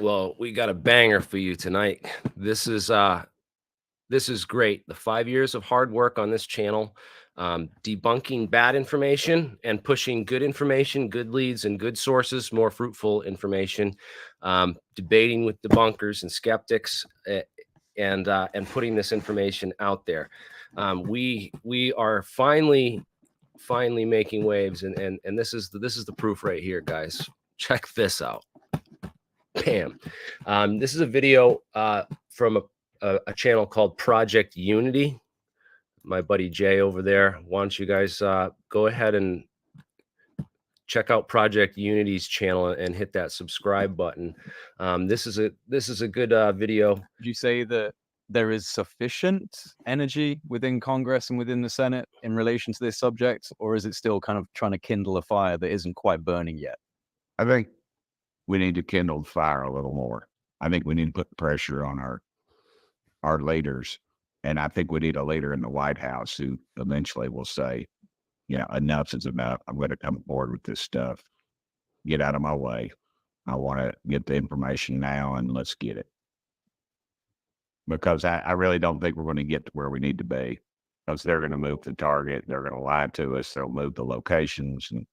Well, we got a banger for you tonight. This is great. The 5 years of hard work on this channel, debunking bad information and pushing good information, good leads, and good sources, more fruitful information, debating with debunkers and skeptics, and putting this information out there. We are finally making waves, and this is the proof right here, guys. Check this out. Bam. This is a video from a channel called Project Unity. My buddy Jay over there. Why don't you guys go ahead and check out Project Unity's channel and hit that subscribe button. This is a good video. Would you say that there is sufficient energy within Congress and within the Senate in relation to this subject, or is it still kind of trying to kindle a fire that isn't quite burning yet? I think we need to kindle the fire a little more. I think we need to put pressure on our leaders. And I think we need a leader in the White House who eventually will say, enough is enough. I'm going to come forward with this stuff. Get out of my way. I want to get the information now, and let's get it. Because I really don't think we're going to get to where we need to be, because they're going to move the target. They're going to lie to us. They'll move the locations. And,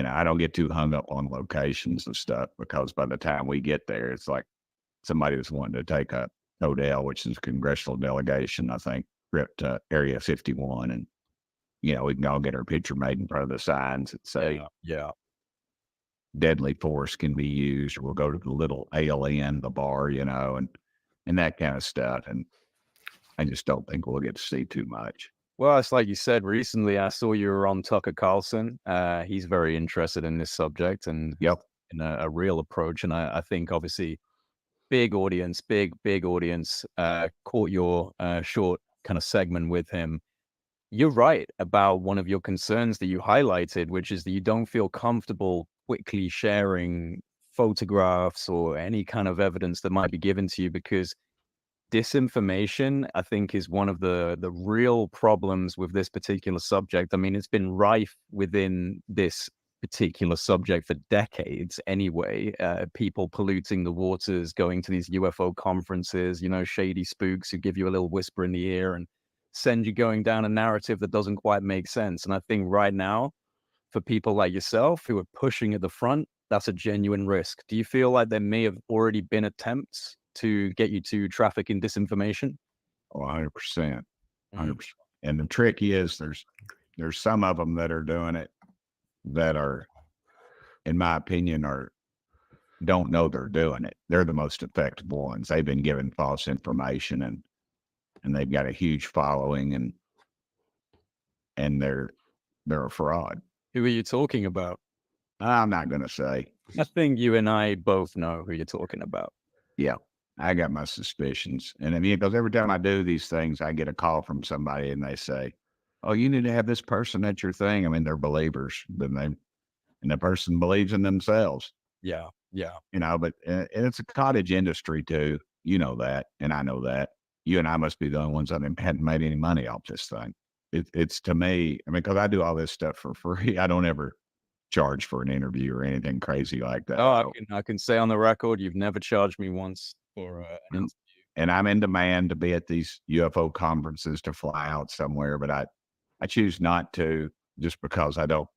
I don't get too hung up on locations and stuff, because by the time we get there, it's like somebody was wanting to take a Corbell, which is a congressional delegation, I think, trip to Area 51. And, we can all get our picture made in front of the signs that say, deadly force can be used, or we'll go to the little ALN, the bar, and that kind of stuff. And I just don't think we'll get to see too much. Well, it's like you said, recently I saw you were on Tucker Carlson. He's very interested in this subject and in a real approach. And I think obviously big audience, caught your short kind of segment with him. You're right about one of your concerns that you highlighted, which is that you don't feel comfortable quickly sharing photographs or any kind of evidence that might be given to you, because disinformation, I think, is one of the real problems with this particular subject. I mean, it's been rife within this particular subject for decades anyway. People polluting the waters, going to these UFO conferences, shady spooks who give you a little whisper in the ear and send you going down a narrative that doesn't quite make sense. And I think right now, for people like yourself who are pushing at the front, that's a genuine risk. Do you feel like there may have already been attempts to get you to traffic in disinformation? Oh, 100%. 100%. And the trick is there's some of them that are doing it that are, in my opinion, don't know they're doing it. They're the most effective ones. They've been given false information, and they've got a huge following, and they're a fraud. Who are you talking about? I'm not going to say. I think you and I both know who you're talking about. Yeah, I got my suspicions. And I mean, because every time I do these things, I get a call from somebody and they say, oh, you need to have this person at your thing. I mean, they're believers, and the person believes in themselves. Yeah. But and it's a cottage industry too. You know that, and I know that. You and I must be the only ones that hadn't made any money off this thing. It's to me, I mean, because I do all this stuff for free. I don't ever charge for an interview or anything crazy like that. Oh, I can say on the record, you've never charged me once for an interview. And I'm in demand to be at these UFO conferences, to fly out somewhere, but I choose not to, just because I don't,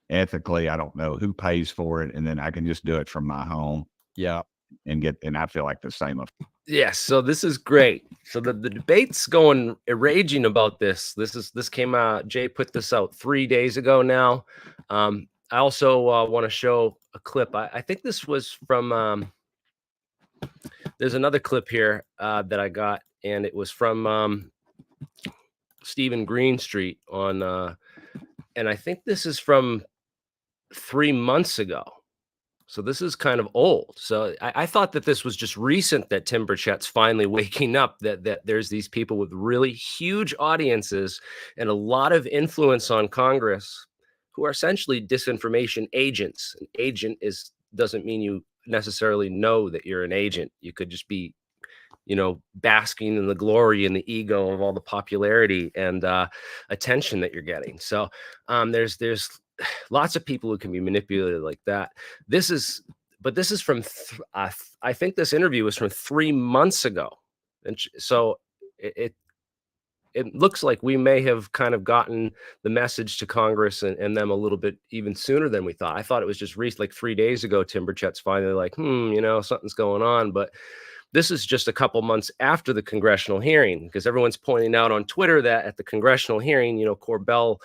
ethically, I don't know who pays for it, and then I can just do it from my home. Yeah. And I feel like the same. Yes. So this is great. So the debate's going raging about this. This came out. Jay put this out 3 days ago now. I also want to show a clip. I think this was from. There's another clip here that I got, and it was from Stephen Greenstreet on, and I think this is from 3 months ago. So this is kind of old. So I thought that this was just recent, that Tim Burchett's finally waking up, that there's these people with really huge audiences and a lot of influence on Congress who are essentially disinformation agents. An agent doesn't mean you necessarily know that you're an agent. You could just be, basking in the glory and the ego of all the popularity and attention that you're getting. So there's lots of people who can be manipulated like that. This is but this is from I think this interview was from 3 months ago, and so it looks like we may have kind of gotten the message to Congress and them a little bit even sooner than we thought. I thought it was just like 3 days ago. Timberchet's finally like, something's going on, but this is just a couple months after the congressional hearing, because everyone's pointing out on Twitter that at the congressional hearing, Corbell,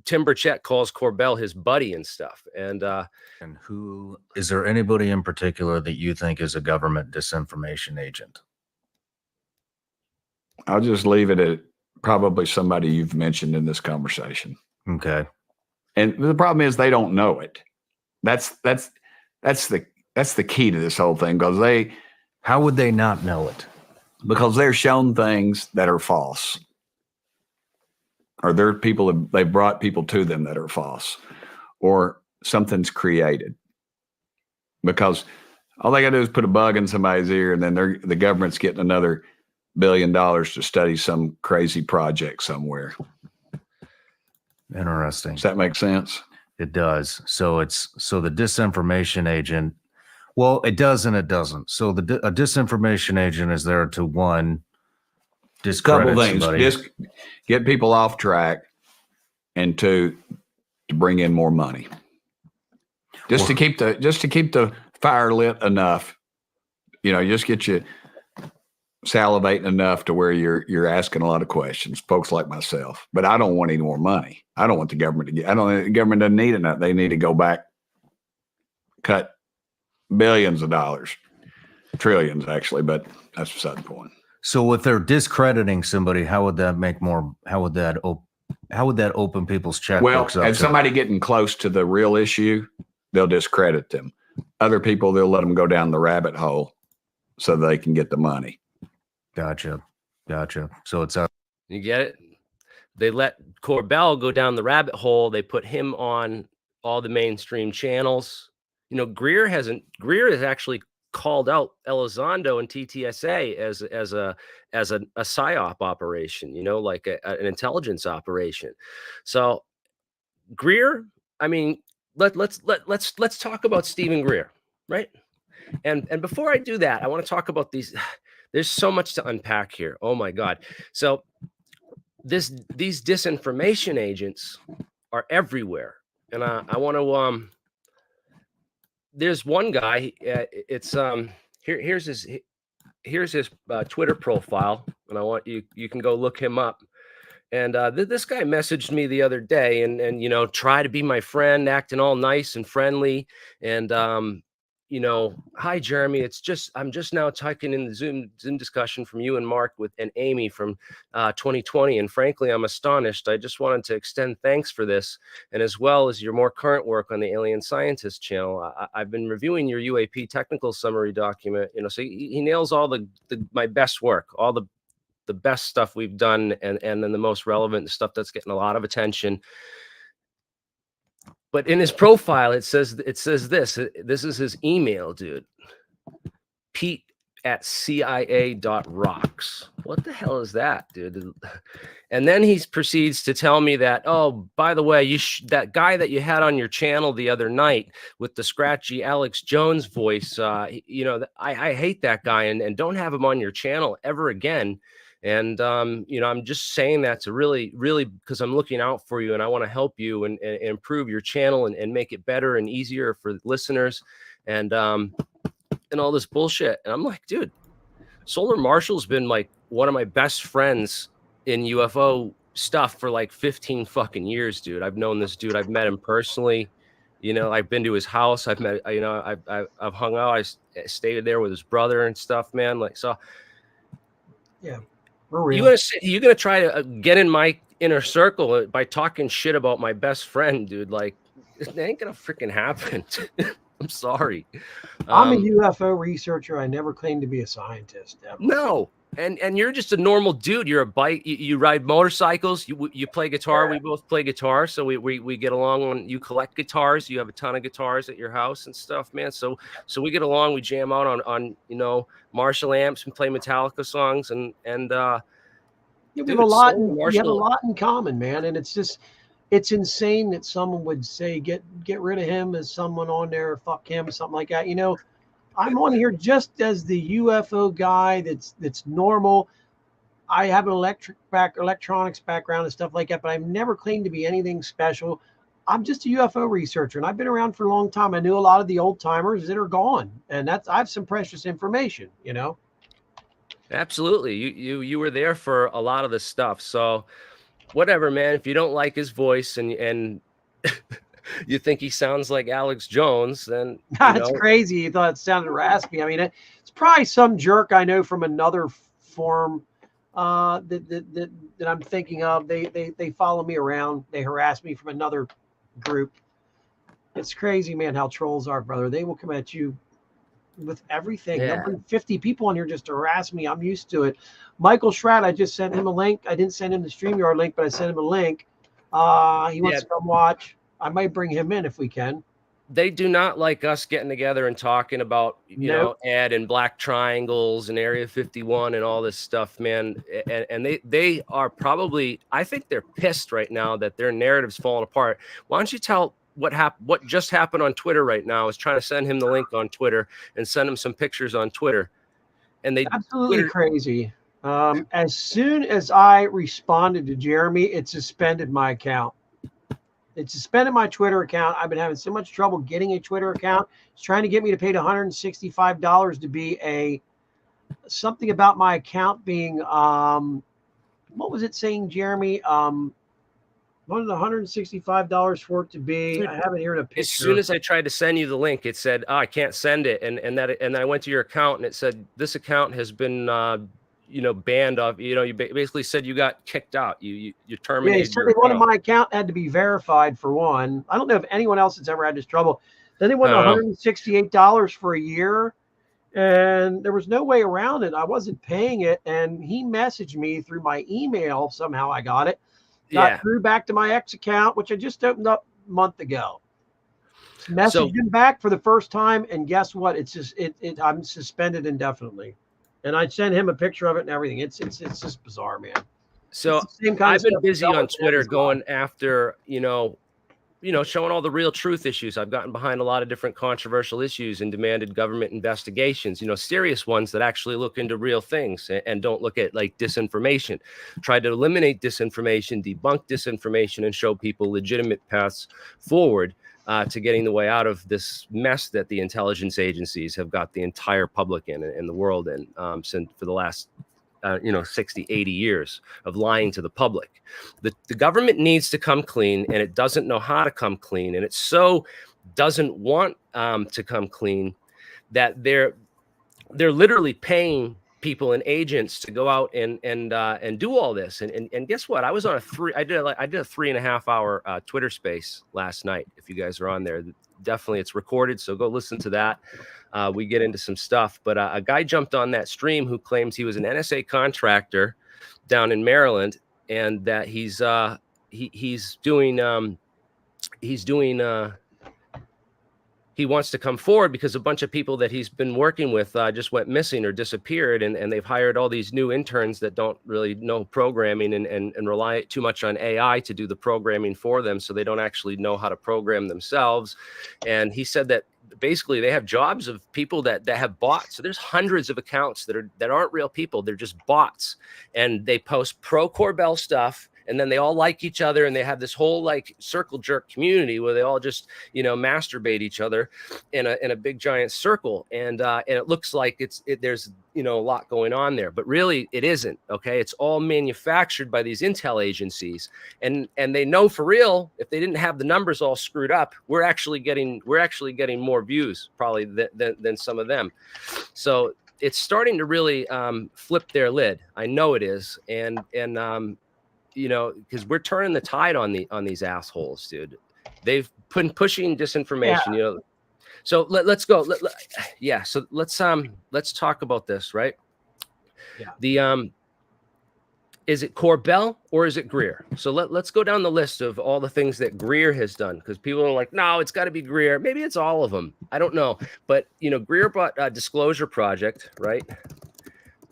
Timberchet calls Corbell his buddy and stuff. And who is there anybody in particular that you think is a government disinformation agent? I'll just leave it at probably somebody you've mentioned in this conversation. Okay. And the problem is they don't know it. That's the key to this whole thing, because how would they not know it? Because they're shown things that are false, or they've brought people to them that are false, or something's created. Because all they got to do is put a bug in somebody's ear, and then the government's getting another $1 billion to study some crazy project somewhere. Interesting. Does that make sense? It does. So the disinformation agent. Well, it does and it doesn't. So a disinformation agent is there to, one, discredit somebody. Just get people off track, and two, to bring in more money. Just to keep the fire lit enough, just get you salivating enough to where you're asking a lot of questions, folks like myself. But I don't want any more money. I don't want the government the government doesn't need enough. They need to go back, cut billions of dollars, trillions actually, but that's beside the point. So if they're discrediting somebody, how would that open people's checkbooks up? Well, as somebody getting close to the real issue, they'll discredit them. Other people, they'll let them go down the rabbit hole so they can get the money. Gotcha. So it's you get it? They let Corbell go down the rabbit hole. They put him on all the mainstream channels. Greer has actually called out Elizondo and TTSA as a psyop operation, like an intelligence operation. So Greer, I mean, let's talk about Stephen Greer, right? And before I do that, I want to talk about these. There's so much to unpack here. Oh my God. So these disinformation agents are everywhere. And I want to, there's one guy, it's, here's his Twitter profile. And I want you can go look him up. And this guy messaged me the other day and try to be my friend, acting all nice and friendly. And, hi, Jeremy. I'm just now typing in the Zoom discussion from you and Mark and Amy from 2020. And frankly, I'm astonished. I just wanted to extend thanks for this, and as well as your more current work on the Alienscientist channel. I've been reviewing your UAP technical summary document, so he nails all my best work, all the best stuff we've done, and then the most relevant stuff that's getting a lot of attention. But in his profile, it says this. This is his email, dude. Pete@cia.rocks. What the hell is that, dude? And then he proceeds to tell me that, oh, by the way, that guy that you had on your channel the other night with the scratchy Alex Jones voice, I hate that guy, and don't have him on your channel ever again. And, I'm just saying that to really, really, because I'm looking out for you and I want to help you and improve your channel and make it better and easier for listeners and all this bullshit. And I'm like, dude, Solar Marshall's been like one of my best friends in UFO stuff for like 15 fucking years, dude. I've known this dude. I've met him personally. I've been to his house. I've met, I've hung out. I stayed there with his brother and stuff, man. Like, so. Yeah. You're gonna try to get in my inner circle by talking shit about my best friend, dude. Like, it ain't gonna freaking happen. I'm sorry. I'm a UFO researcher. I never claimed to be a scientist. Ever. No, and you're just a normal dude. You're a bike. You ride motorcycles. You play guitar. Yeah. We both play guitar, so we get along. When you collect guitars, you have a ton of guitars at your house and stuff, man. So we get along. We jam out on Marshall amps and play Metallica songs and we have a lot. We have a lot in common, man. And it's just it's insane that someone would say, get rid of him as someone on there, fuck him, something like that. You know, I'm on here just as the UFO guy that's normal. I have an electronics background and stuff like that, but I've never claimed to be anything special. I'm just a UFO researcher, and I've been around for a long time. I knew a lot of the old timers that are gone, and I have some precious information, you know. Absolutely. You were there for a lot of this stuff. So whatever, man. If you don't like his voice and you think he sounds like Alex Jones, then That's crazy. You thought it sounded raspy. I mean, it's probably some jerk I know from another form that I'm thinking of. They follow me around. They harass me from another group. It's crazy, man, how trolls are, brother. They will come at you with everything. Yeah. They'll bring 50 people on here just to harass me. I'm used to it. Micheal Schratt, I just sent him a link. I didn't send him the StreamYard link, but I sent him a link. He wants to come watch. I might bring him in if we can. They do not like us getting together and talking about, you know, Ed and black triangles and Area 51 and all this stuff, man. And they are probably, I think they're pissed right now that their narrative's falling apart. Why don't you tell what just happened on Twitter right now? I was trying to send him the link on Twitter and send him some pictures on Twitter. And they absolutely crazy. As soon as I responded to Jeremy, it suspended my account. It suspended my Twitter account. I've been having so much trouble getting a Twitter account. It's trying to get me to pay $165 to be something about my account being what was it saying, Jeremy? What is $165 for it to be? I have it here in a picture. As soon as I tried to send you the link, it said, "Oh, I can't send it," and I went to your account and it said, "This account has been banned off." You basically said you got kicked out. You terminated. Yeah, one of my account had to be verified for one. I don't know if anyone else has ever had this trouble. Then they went $168 for a year, and there was no way around it. I wasn't paying it, and he messaged me through my email. Somehow I got it. Got through back to my ex account, which I just opened up a month ago. Messaged him back for the first time, and guess what? It's just I'm suspended indefinitely. And I sent him a picture of it and everything. It's just bizarre, man. So I've been busy on Twitter going after, showing all the real truth issues. I've gotten behind a lot of different controversial issues and demanded government investigations, serious ones that actually look into real things and don't look at like disinformation. Tried to eliminate disinformation, debunk disinformation, and show people legitimate paths forward to getting the way out of this mess that the intelligence agencies have got the entire public in the world in since for the last 60, 80 years of lying to the public. The government needs to come clean, and it doesn't know how to come clean, and it so doesn't want to come clean that they're literally paying people and agents to go out and do all this. And guess what? I was on I did a 3.5 hour Twitter space last night. If you guys are on there, definitely it's recorded, so go listen to that. We get into some stuff, but a guy jumped on that stream who claims he was an NSA contractor down in Maryland, and that he's doing he wants to come forward because a bunch of people that he's been working with just went missing or disappeared, and they've hired all these new interns that don't really know programming and rely too much on AI to do the programming for them, so they don't actually know how to program themselves. And he said that basically they have jobs of people that have bots. So there's hundreds of accounts that aren't real people. They're just bots, and they post pro Corbell stuff. And then they all like each other, and they have this whole like circle jerk community where they all just, masturbate each other in a big giant circle. And it looks like there's, a lot going on there, but really it isn't. Okay. It's all manufactured by these intel agencies, and they know for real, if they didn't have the numbers all screwed up, we're actually getting more views probably than some of them. So it's starting to really flip their lid. I know it is. And because we're turning the tide on these assholes, dude. They've been pushing disinformation, So let's go. So let's talk about this, right? Yeah. Is it Corbell or is it Greer? So let's go down the list of all the things that Greer has done, because people are like, no, it's got to be Greer. Maybe it's all of them. I don't know. But Greer bought a Disclosure Project, right?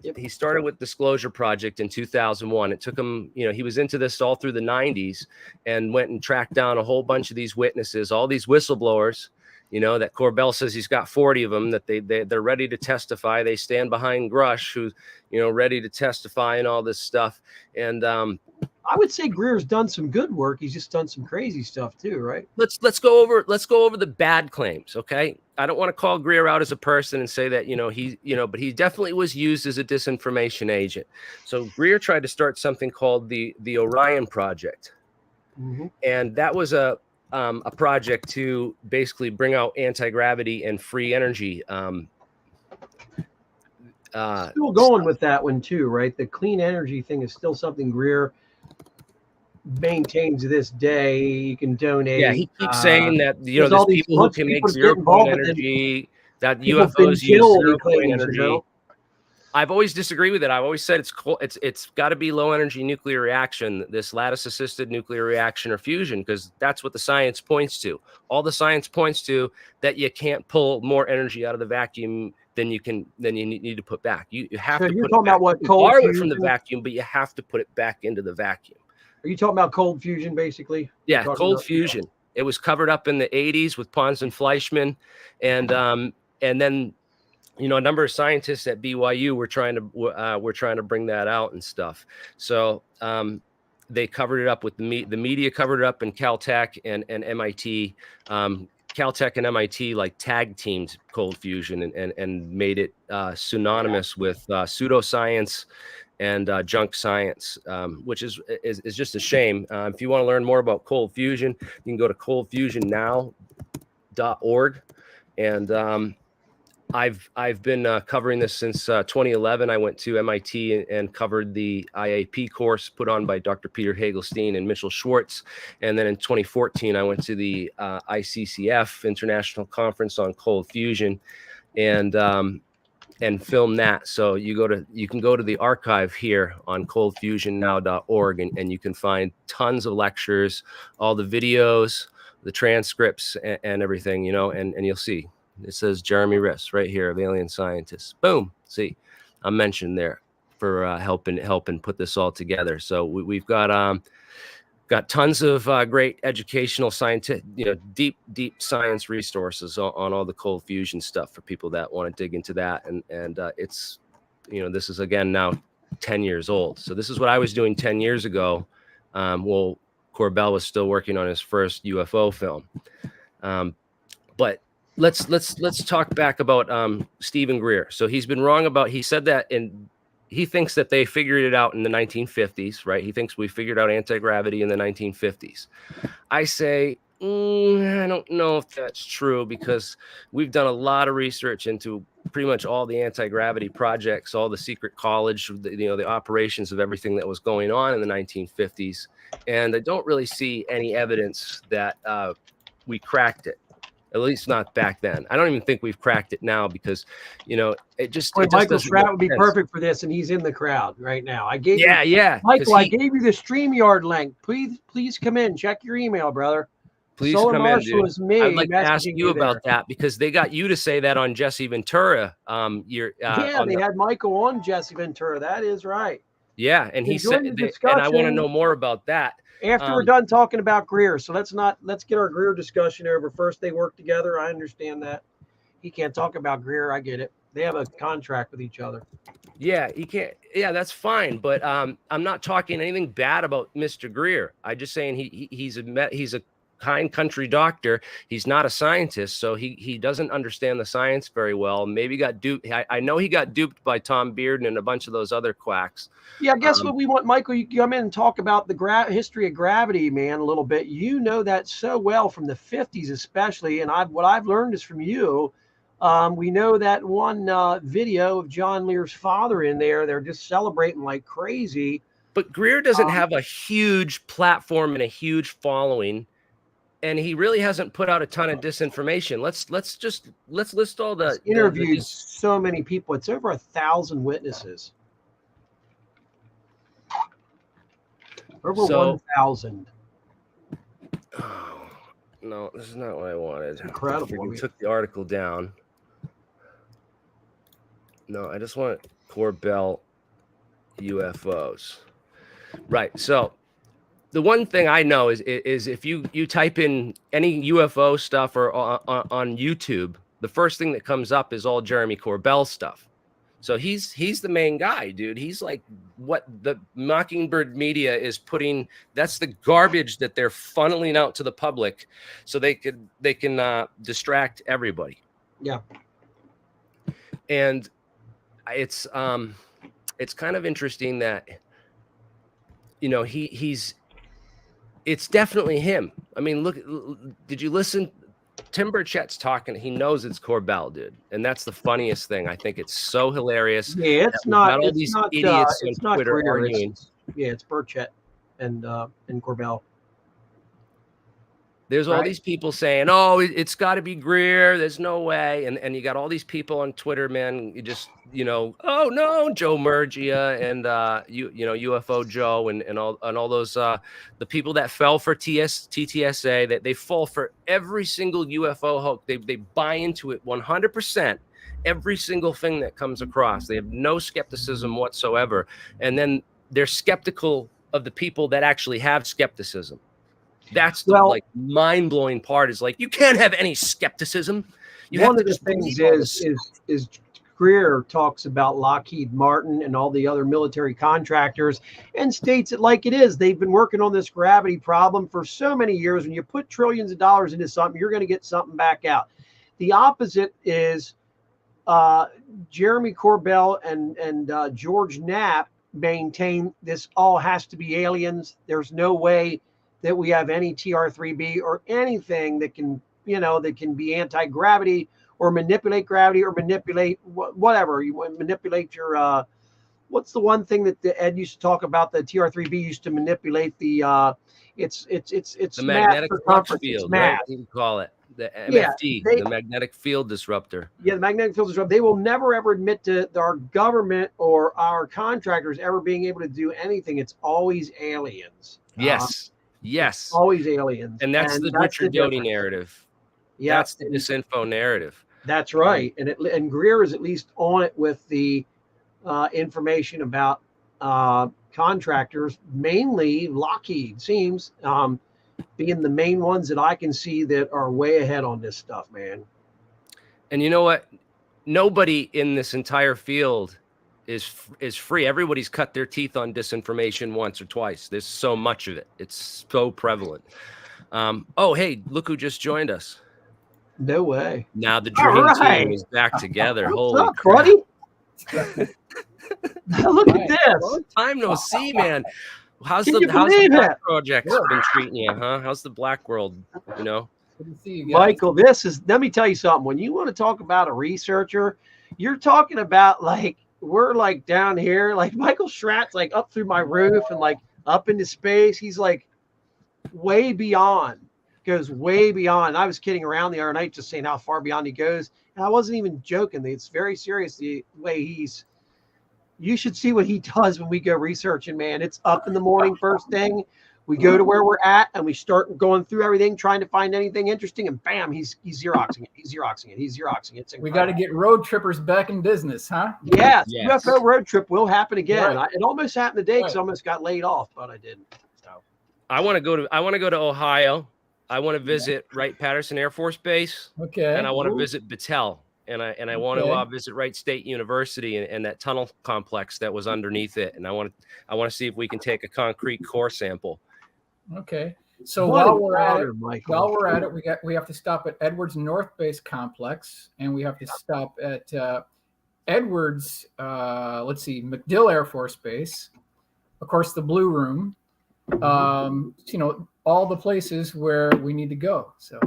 Yep. He started with Disclosure Project in 2001. It took him, he was into this all through the 90s and went and tracked down a whole bunch of these witnesses, all these whistleblowers, that Corbell says he's got 40 of them, that they're ready to testify. They stand behind Grush, who's, ready to testify and all this stuff. And I would say Greer's done some good work. He's just done some crazy stuff too, right? Let's go over the bad claims, okay? I don't want to call Greer out as a person and say that but he definitely was used as a disinformation agent. So Greer tried to start something called the Orion Project, and that was a project to basically bring out anti-gravity and free energy. Still going with that one too, right? The clean energy thing is still something Greer maintains to this day. You can donate. Yeah, he keeps saying that there's people who can make 0 point energy, that UFOs use 0 point energy. I've always disagreed with it. I've always said it's got to be low energy nuclear reaction, this lattice assisted nuclear reaction or fusion, because that's what the science points to. All the science points to that you can't pull more energy out of the vacuum than you need to put back. You have to. You're talking about what cold borrow it from the vacuum, but you have to put it back into the vacuum. Are you talking about cold fusion, basically? Yeah, cold fusion. It was covered up in the 80s with Pons and Fleischmann, and then a number of scientists at BYU were trying to bring that out and stuff. So they covered it up with the media covered it up in Caltech and MIT. Caltech and MIT like tag teamed cold fusion and made it synonymous with pseudoscience and junk science, which is just a shame. If you want to learn more about cold fusion, you can go to coldfusionnow.org. And I've been covering this since 2011. I went to MIT and covered the IAP course put on by Dr. Peter Hagelstein and Micheal Schratt. And then in 2014, I went to the ICCF International Conference on Cold Fusion and film that. So you can go to the archive here on coldfusionnow.org and you can find tons of lectures, all the videos, the transcripts and everything, and you'll see. It says Jeremy Riss right here of Alienscientist. Boom. See, I'm mentioned there for helping put this all together. So we've got tons of great educational scientific, deep science resources on all the cold fusion stuff for people that want to dig into that. And it's, this is again now 10 years old. So this is what I was doing 10 years ago. Well, Corbell was still working on his first UFO film. But let's talk back about Stephen Greer. So he's been wrong he said that he thinks that they figured it out in the 1950s, right? He thinks we figured out anti-gravity in the 1950s. I say, I don't know if that's true, because we've done a lot of research into pretty much all the anti-gravity projects, all the secret college, the operations of everything that was going on in the 1950s. And I don't really see any evidence that we cracked it. At least not back then. I don't even think we've cracked it now, because, it just. Micheal Schratt would be perfect for this, and he's in the crowd right now. I gave Michael, I gave you the StreamYard link. Please come in. Check your email, brother. Please Solar come Marshall in, is me. I'd like to ask you about that, because they got you to say that on Jesse Ventura. They had Michael on Jesse Ventura. That is right. Yeah, and he said, and I want to know more about that. After we're done talking about Greer, so let's get our Greer discussion over first. They work together. I understand that. He can't talk about Greer. I get it. They have a contract with each other. Yeah, he can't. Yeah, that's fine. But I'm not talking anything bad about Mr. Greer. I'm just saying he's a kind country doctor. He's not a scientist, so he doesn't understand the science very well. Maybe got duped. I know he got duped by Tom Bearden and a bunch of those other quacks. Yeah, I guess what we want, Michael, you come in and talk about the history of gravity, man, a little bit. You know that so well from the 50s especially, and what I've learned is from you. We know that one video of John Lear's father in there. They're just celebrating like crazy. But Greer doesn't have a huge platform and a huge following. And he really hasn't put out a ton of disinformation. Let's list all the interviewed so many people. It's over 1,000 witnesses. Over 1,000. Oh, no, this is not what I wanted. It's incredible. We took the article down. No, I just want Corbell UFOs. Right. So the one thing I know is if you type in any UFO stuff or on YouTube, the first thing that comes up is all Jeremy Corbell stuff. So he's the main guy, dude. He's like what the Mockingbird media is putting. That's the garbage that they're funneling out to the public, so they can distract everybody. Yeah. And it's kind of interesting that, you know, it's definitely him. I mean, look, did you listen? Tim Burchett's talking. He knows it's Corbell, dude, and that's the funniest thing. I think it's so hilarious. Yeah, it's not. All It's these not. idiots It's on not Twitter Greer. arguing. Yeah, it's Burchett and Corbell. There's all Right. these people saying, "Oh, it's got to be Greer. There's no way." And you got all these people on Twitter, man. You just, you know, oh no, Joe Murgia and you know UFO Joe and all those the people that fell for TTSA, that they fall for every single UFO hoax. They buy into it 100%. Every single thing that comes across, they have no skepticism whatsoever, and then they're skeptical of the people that actually have skepticism. That's the like mind-blowing part, is like, you can't have any skepticism. One of the things is Greer talks about Lockheed Martin and all the other military contractors and states it like it is. They've been working on this gravity problem for so many years. When you put trillions of dollars into something, you're going to get something back out. The opposite is Jeremy Corbell and George Knapp maintain this all has to be aliens. There's no way that we have any TR3B or anything that can, you know, that can be anti-gravity or manipulate gravity or manipulate whatever. You want to manipulate your, what's the one thing that Ed used to talk about? The TR3B used to manipulate the, it's the magnetic flux field, right? You call it the MFD, the magnetic field disruptor. Yeah, the magnetic field disruptor. They will never ever admit to our government or our contractors ever being able to do anything. It's always aliens. Yes. Yes. Always aliens. And that's the Richard Doty narrative. Yeah. That's the disinfo narrative. That's right. And Greer is at least on it with the information about contractors, mainly Lockheed seems being the main ones that I can see that are way ahead on this stuff, man. And you know what? Nobody in this entire field is free. Everybody's cut their teeth on disinformation once or twice. There's so much of it. It's so prevalent. Oh, hey, look who just joined us. No way. Now the dream team is back together. What's Holy up, buddy? Look at this. Long time no see, man. How's Can the you believe Black it? Project been treating you, huh? How's the Black World, you know? Good to see you guys. Michael, let me tell you something. When you want to talk about a researcher, you're talking about like, we're like down here, like Micheal Schratt's like up through my roof and like up into space. He's like way beyond, goes way beyond. I was kidding around the other night, just saying how far beyond he goes. And I wasn't even joking. It's very serious the way you should see what he does when we go researching, man. It's up in the morning, first thing. We go to where we're at and we start going through everything, trying to find anything interesting, and bam, he's Xeroxing it. He's Xeroxing it. He's Xeroxing it. It's we got to get road trippers back in business, huh? yes. Yes. UFO road trip will happen again. Right. It almost happened today because I almost got laid off, but I didn't. So I want to go to Ohio. I want to visit Wright-Patterson Air Force Base. Okay. And I want to visit Battelle. And I want to visit Wright State University and that tunnel complex that was underneath it. And I want to see if we can take a concrete core sample. Okay. So What while an we're at honor, it, Michael. we have to stop at Edwards North Base Complex, and we have to stop at Edwards. Let's see, MacDill Air Force Base, of course, the Blue Room. You know, all the places where we need to go. So,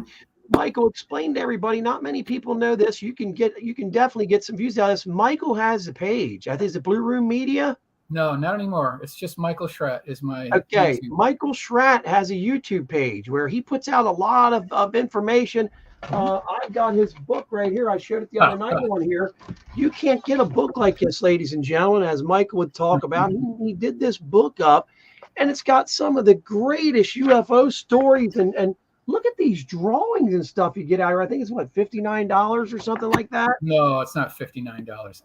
Michael, explain to everybody. Not many people know this. You can definitely get some views out of this. Michael has a page. I think it's the Blue Room Media. no, not anymore. It's just Micheal Schratt is my Okay, YouTube. Micheal Schratt has a YouTube page where he puts out a lot of information. I've got his book right here. I showed it the other night on here. You can't get a book like this, ladies and gentlemen, as Michael would talk about. He did this book up, and it's got some of the greatest UFO stories. And look at these drawings and stuff you get out here. I think it's what, $59 or something like that. No, it's not $59.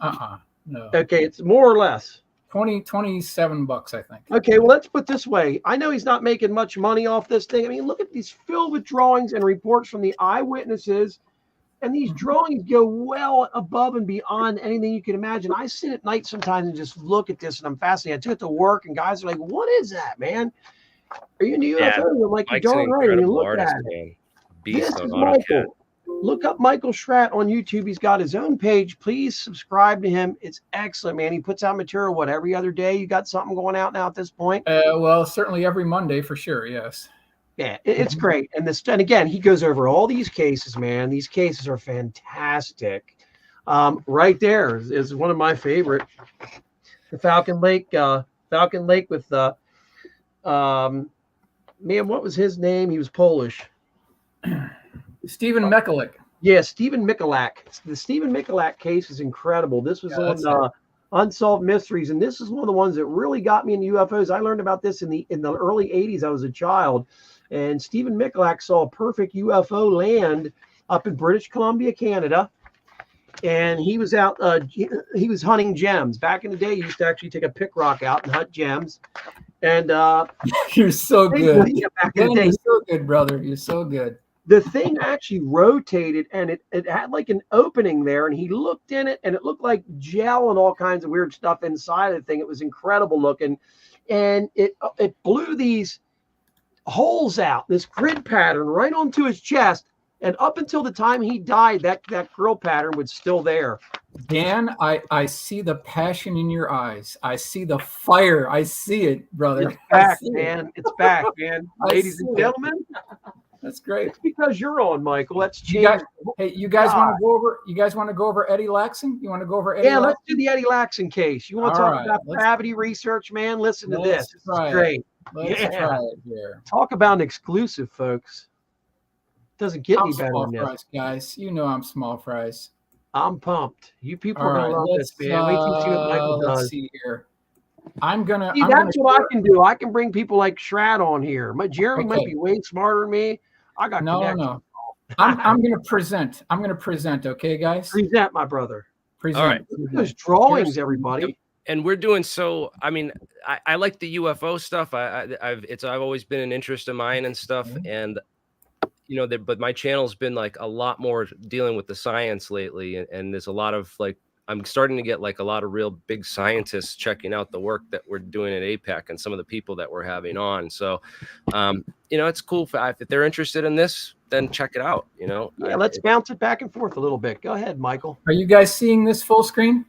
No. Okay, it's more or less. 27 bucks, I think. Okay, well, let's put it this way. I know he's not making much money off this thing. I mean, look at these filled with drawings and reports from the eyewitnesses. And these drawings go well above and beyond anything you can imagine. I sit at night sometimes and just look at this, and I'm fascinated. I took it to work, and guys are like, "What is that, man? Are you into UFOs?" Yeah, I'm like, "You're Mike's an darn right." I mean, incredible look artist, at it. man. Beast This on is AutoCAD. Michael. Look up Micheal Schratt on YouTube. He's got his own page. Please subscribe to him. It's excellent, man. He puts out material, what, every other day? You got something going out now at this point? Well, certainly every Monday for sure. Yes. Yeah, it's great. And again, he goes over all these cases, man. These cases are fantastic. Right there is one of my favorite. The Falcon Lake with man, what was his name? He was Polish. Stephen Micheal. Yeah, Stephen Micheal. The Stephen Micheal case is incredible. This was on Unsolved Mysteries, and this is one of the ones that really got me into UFOs. I learned about this in the early 80s. I was a child, and Stephen Micheal saw a perfect UFO land up in British Columbia, Canada, and he was out. He was hunting gems. Back in the day, he used to actually take a pick rock out and hunt gems. And you're so good. Yeah, back in the day, you're so good, brother. You're so good. The thing actually rotated, and it had like an opening there, and he looked in it, and it looked like gel and all kinds of weird stuff inside of the thing. It was incredible looking, and it blew these holes out, this grid pattern right onto his chest, and up until the time he died, that grill pattern was still there. Dan, I see the passion in your eyes. I see the fire. I see it, brother. It's back, man. It's back, man. Ladies and gentlemen. That's great. It's because you're on, Michael. Let's change. You guys want to go over? You guys want to go over Eddie Laxon? You want to go over Eddie? Yeah, Laxon? let's do the Eddie Laxon case. You want to talk about gravity research, man? Listen to this. This is great. Let's try it here. Talk about an exclusive, folks. Doesn't get any better small than fries, this. guys. You know I'm small fries. I'm pumped. You people are gonna love this, man. Wait till you see what Michael does. Let's see here. I'm gonna. That's what I can do. I can bring people like Schratt on here. Jeremy might be way smarter than me. I got connections. No. I'm gonna present. I'm gonna present. Okay, guys. Present, my brother. Present. All right. Those drawings, everybody. And we're doing so. I mean, I like the UFO stuff. I've always been an interest of mine and stuff. And but my channel's been like a lot more dealing with the science lately. And there's a lot of like, I'm starting to get like a lot of real big scientists checking out the work that we're doing at APEC and some of the people that we're having on. So, it's cool if they're interested in this, then check it out. Yeah, let's bounce it back and forth a little bit. Go ahead, Michael. Are you guys seeing this full screen?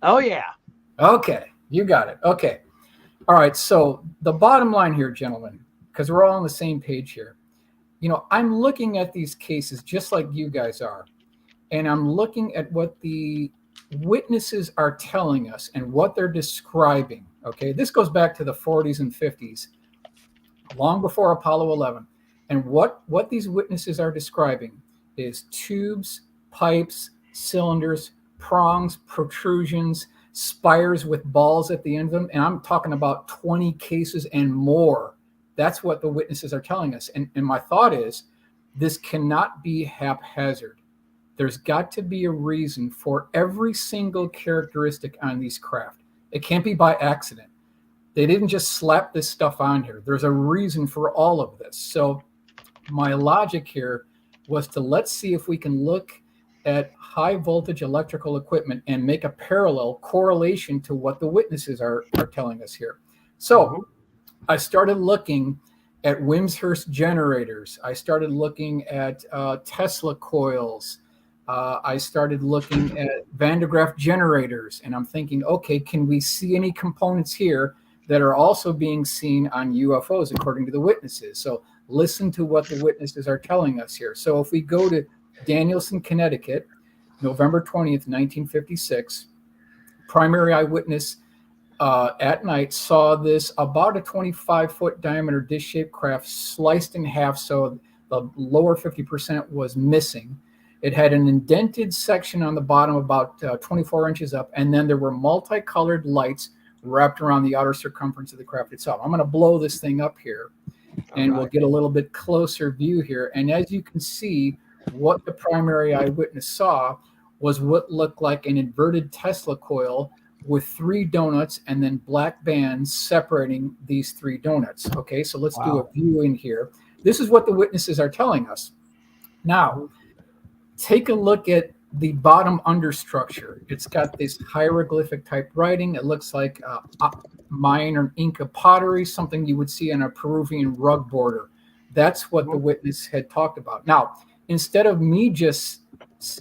Oh yeah. Okay, you got it. Okay. All right. So the bottom line here, gentlemen, because we're all on the same page here. I'm looking at these cases just like you guys are, and I'm looking at what the witnesses are telling us and what they're describing. Okay, this goes back to the 40s and 50s, long before Apollo 11. And what these witnesses are describing is tubes, pipes, cylinders, prongs, protrusions, spires with balls at the end of them. And I'm talking about 20 cases and more. That's what the witnesses are telling us. And my thought is, this cannot be haphazard. There's got to be a reason for every single characteristic on these craft. It can't be by accident. They didn't just slap this stuff on here. There's a reason for all of this. So my logic here was to let's see if we can look at high voltage electrical equipment and make a parallel correlation to what the witnesses are telling us here. So I started looking at Wimshurst generators. I started looking at Tesla coils. I started looking at Van de Graaff generators, and I'm thinking, okay, can we see any components here that are also being seen on UFOs according to the witnesses? So listen to what the witnesses are telling us here. So if we go to Danielson, Connecticut, November 20th, 1956, primary eyewitness at night saw this about a 25-foot diameter dish-shaped craft sliced in half, so the lower 50% was missing. It had an indented section on the bottom about 24 inches up, and then there were multicolored lights wrapped around the outer circumference of the craft itself. I'm going to blow this thing up here, and we'll get a little bit closer view here. And as you can see, what the primary eyewitness saw was what looked like an inverted Tesla coil with 3 donuts and then black bands separating these 3 donuts. Okay, so let's do a view in here. This is what the witnesses are telling us. Now, take a look at the bottom understructure. It's got this hieroglyphic type writing. It looks like Mayan or Inca pottery, something you would see on a Peruvian rug border. That's what the witness had talked about. Now, instead of me just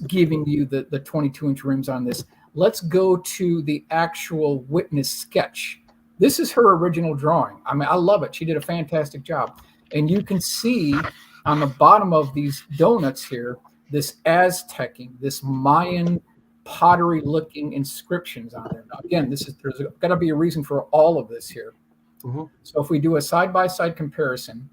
giving you the 22-inch rims on this, let's go to the actual witness sketch. This is her original drawing. I mean, I love it. She did a fantastic job. And you can see on the bottom of these donuts here, this Aztecing, this Mayan pottery-looking inscriptions on there. Now, again, there's got to be a reason for all of this here. So if we do a side-by-side comparison,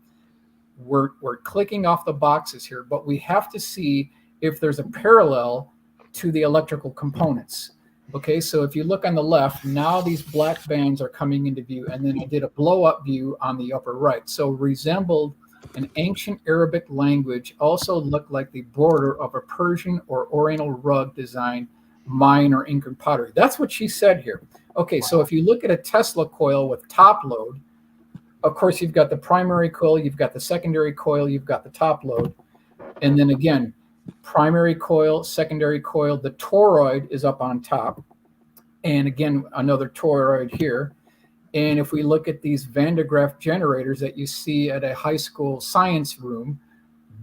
we're clicking off the boxes here, but we have to see if there's a parallel to the electrical components. Okay, so if you look on the left, now these black bands are coming into view, and then I did a blow-up view on the upper right. So resembled an ancient Arabic language, also looked like the border of a Persian or Oriental rug design, Mayan or Incan pottery. That's what she said here. Okay, so if you look at a Tesla coil with top load, of course, you've got the primary coil, you've got the secondary coil, you've got the top load. And then again, primary coil, secondary coil, the toroid is up on top. And again, another toroid here. And if we look at these Van de Graaff generators that you see at a high school science room,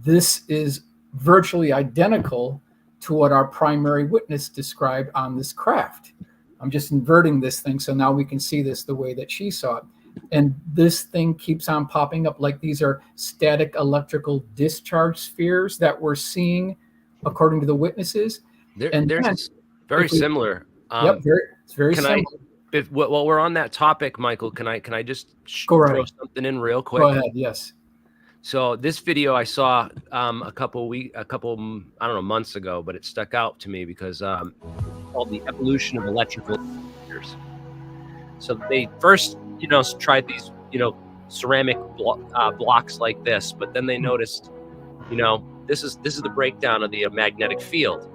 this is virtually identical to what our primary witness described on this craft. I'm just inverting this thing so now we can see this the way that she saw it. And this thing keeps on popping up like these are static electrical discharge spheres that we're seeing according to the witnesses. There's very similar. It's very similar. While we're on that topic, Michael, can I just throw something in real quick? Go ahead. Yes. So this video I saw a couple months ago, but it stuck out to me because it's called The Evolution of Electrical Computers. So they first, tried these, ceramic blocks like this, but then they noticed, this is the breakdown of the magnetic field.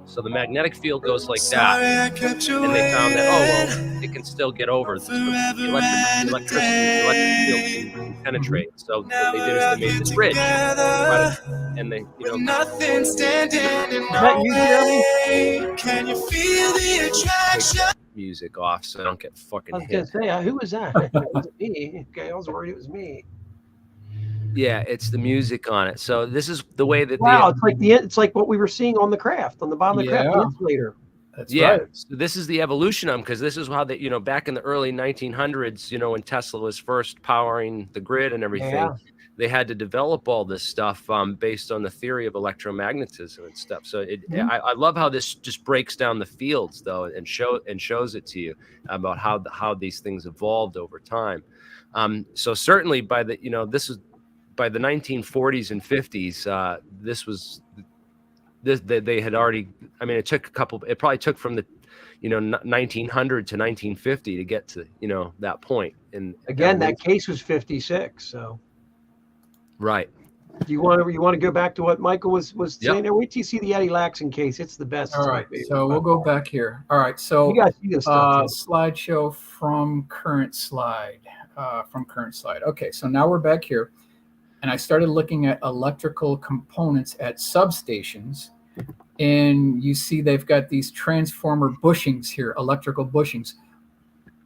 So the magnetic field goes like that, and they found that it can still get over this. The electric field can penetrate. So what they did is they made this bridge, and they, nothing standing in our way. Can you feel the attraction? Music off, so I don't get fucking I was hit. gonna say, who was that? It was me. Okay, I was worried it was me. Yeah, it's the music on it. So this is the way that it's like what we were seeing on the craft on the bottom of the craft insulator. That's right. So this is the evolution of them, because this is how they, back in the early 1900s, when Tesla was first powering the grid and everything, they had to develop all this stuff based on the theory of electromagnetism and stuff. So I love how this just breaks down the fields though, and shows it to you about how these things evolved over time. So certainly by the by the 1940s and 50s, they had already. I mean, it probably took from the 1900 to 1950 to get to that point. And again, that case was 56. So right. Do you want to go back to what Michael was saying there? Wait till you see the Eddie Laxon case. It's the best. All right. So we'll go back here. All right. So you guys see this stuff, slideshow from current slide. Okay. So now we're back here. And I started looking at electrical components at substations. And you see they've got these transformer bushings here, electrical bushings,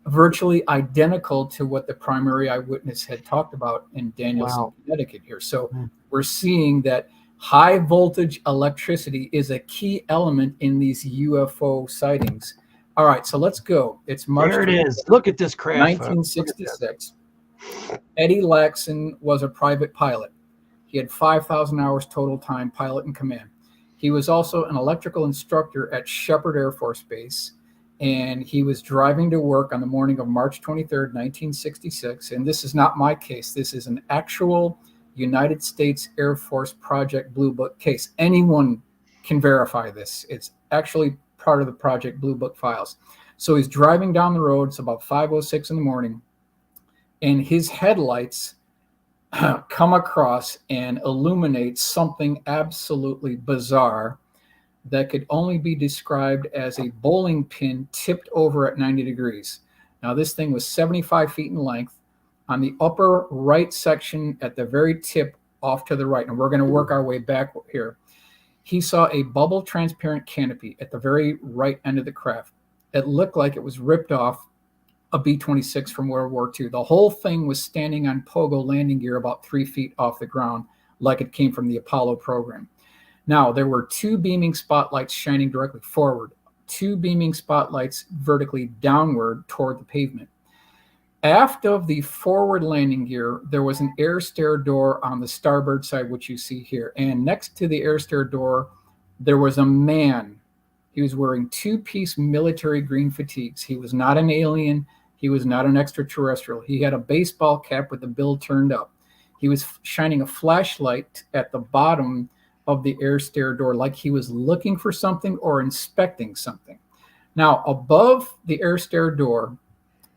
virtually identical to what the primary eyewitness had talked about in Danielson, Connecticut here. So we're seeing that high voltage electricity is a key element in these UFO sightings. All right, so let's go. It's March. There it is. Look at this craft. 1966. Eddie Laxon was a private pilot. He had 5,000 hours total time pilot and command. He was also an electrical instructor at Shepherd Air Force Base, and he was driving to work on the morning of March 23rd, 1966. And this is not my case. This is an actual United States Air Force Project Blue Book case. Anyone can verify this. It's actually part of the Project Blue Book files. So he's driving down the road. It's about 5:06 in the morning. And his headlights come across and illuminate something absolutely bizarre. that could only be described as a bowling pin tipped over at 90 degrees. Now, this thing was 75 feet in length. On the upper right section at the very tip off to the right, and we're going to work our way back here, he saw a bubble transparent canopy at the very right end of the craft. It looked like it was ripped off a B-26 from World War II. The whole thing was standing on pogo landing gear about 3 feet off the ground, like it came from the Apollo program. Now, there were 2 beaming spotlights shining directly forward, 2 beaming spotlights vertically downward toward the pavement. Aft of the forward landing gear, there was an air stair door on the starboard side, which you see here. And next to the air stair door, there was a man. He was wearing 2-piece military green fatigues. He was not an alien. He was not an extraterrestrial. He had a baseball cap with the bill turned up. He was shining a flashlight at the bottom of the air stair door like he was looking for something or inspecting something. Now, above the air stair door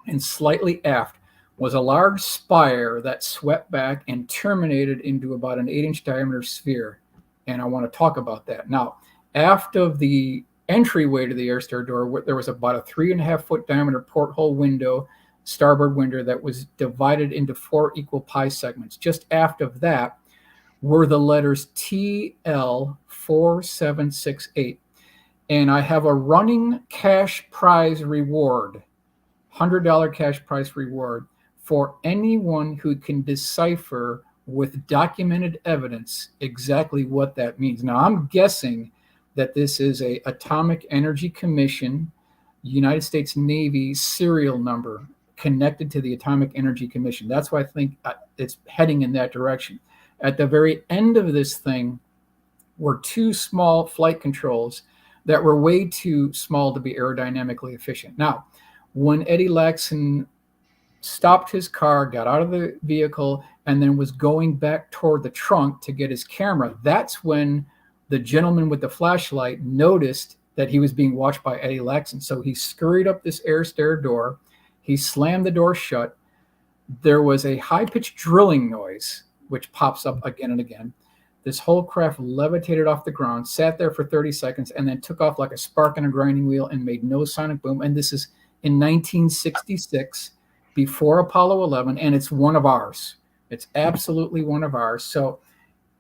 and slightly aft was a large spire that swept back and terminated into about an 8-inch diameter sphere. And I want to talk about that. Now, aft of the entryway to the air stair door, there was about a 3.5-foot diameter porthole window, starboard window, that was divided into 4 equal pie segments. Just aft of that were the letters TL4768. And I have a running cash prize reward, $100 cash prize reward for anyone who can decipher with documented evidence exactly what that means. Now, I'm guessing that this is a Atomic Energy Commission, United States Navy serial number connected to the Atomic Energy Commission. That's why I think it's heading in that direction. At the very end of this thing were 2 small flight controls that were way too small to be aerodynamically efficient. Now, when Eddie Laxon stopped his car, got out of the vehicle, and then was going back toward the trunk to get his camera, that's when the gentleman with the flashlight noticed that he was being watched by Eddie Laxon. So he scurried up this air stair door. He slammed the door shut. There was a high-pitched drilling noise, which pops up again and again. This whole craft levitated off the ground, sat there for 30 seconds, and then took off like a spark on a grinding wheel and made no sonic boom. And this is in 1966, before Apollo 11, and it's one of ours. It's absolutely one of ours. So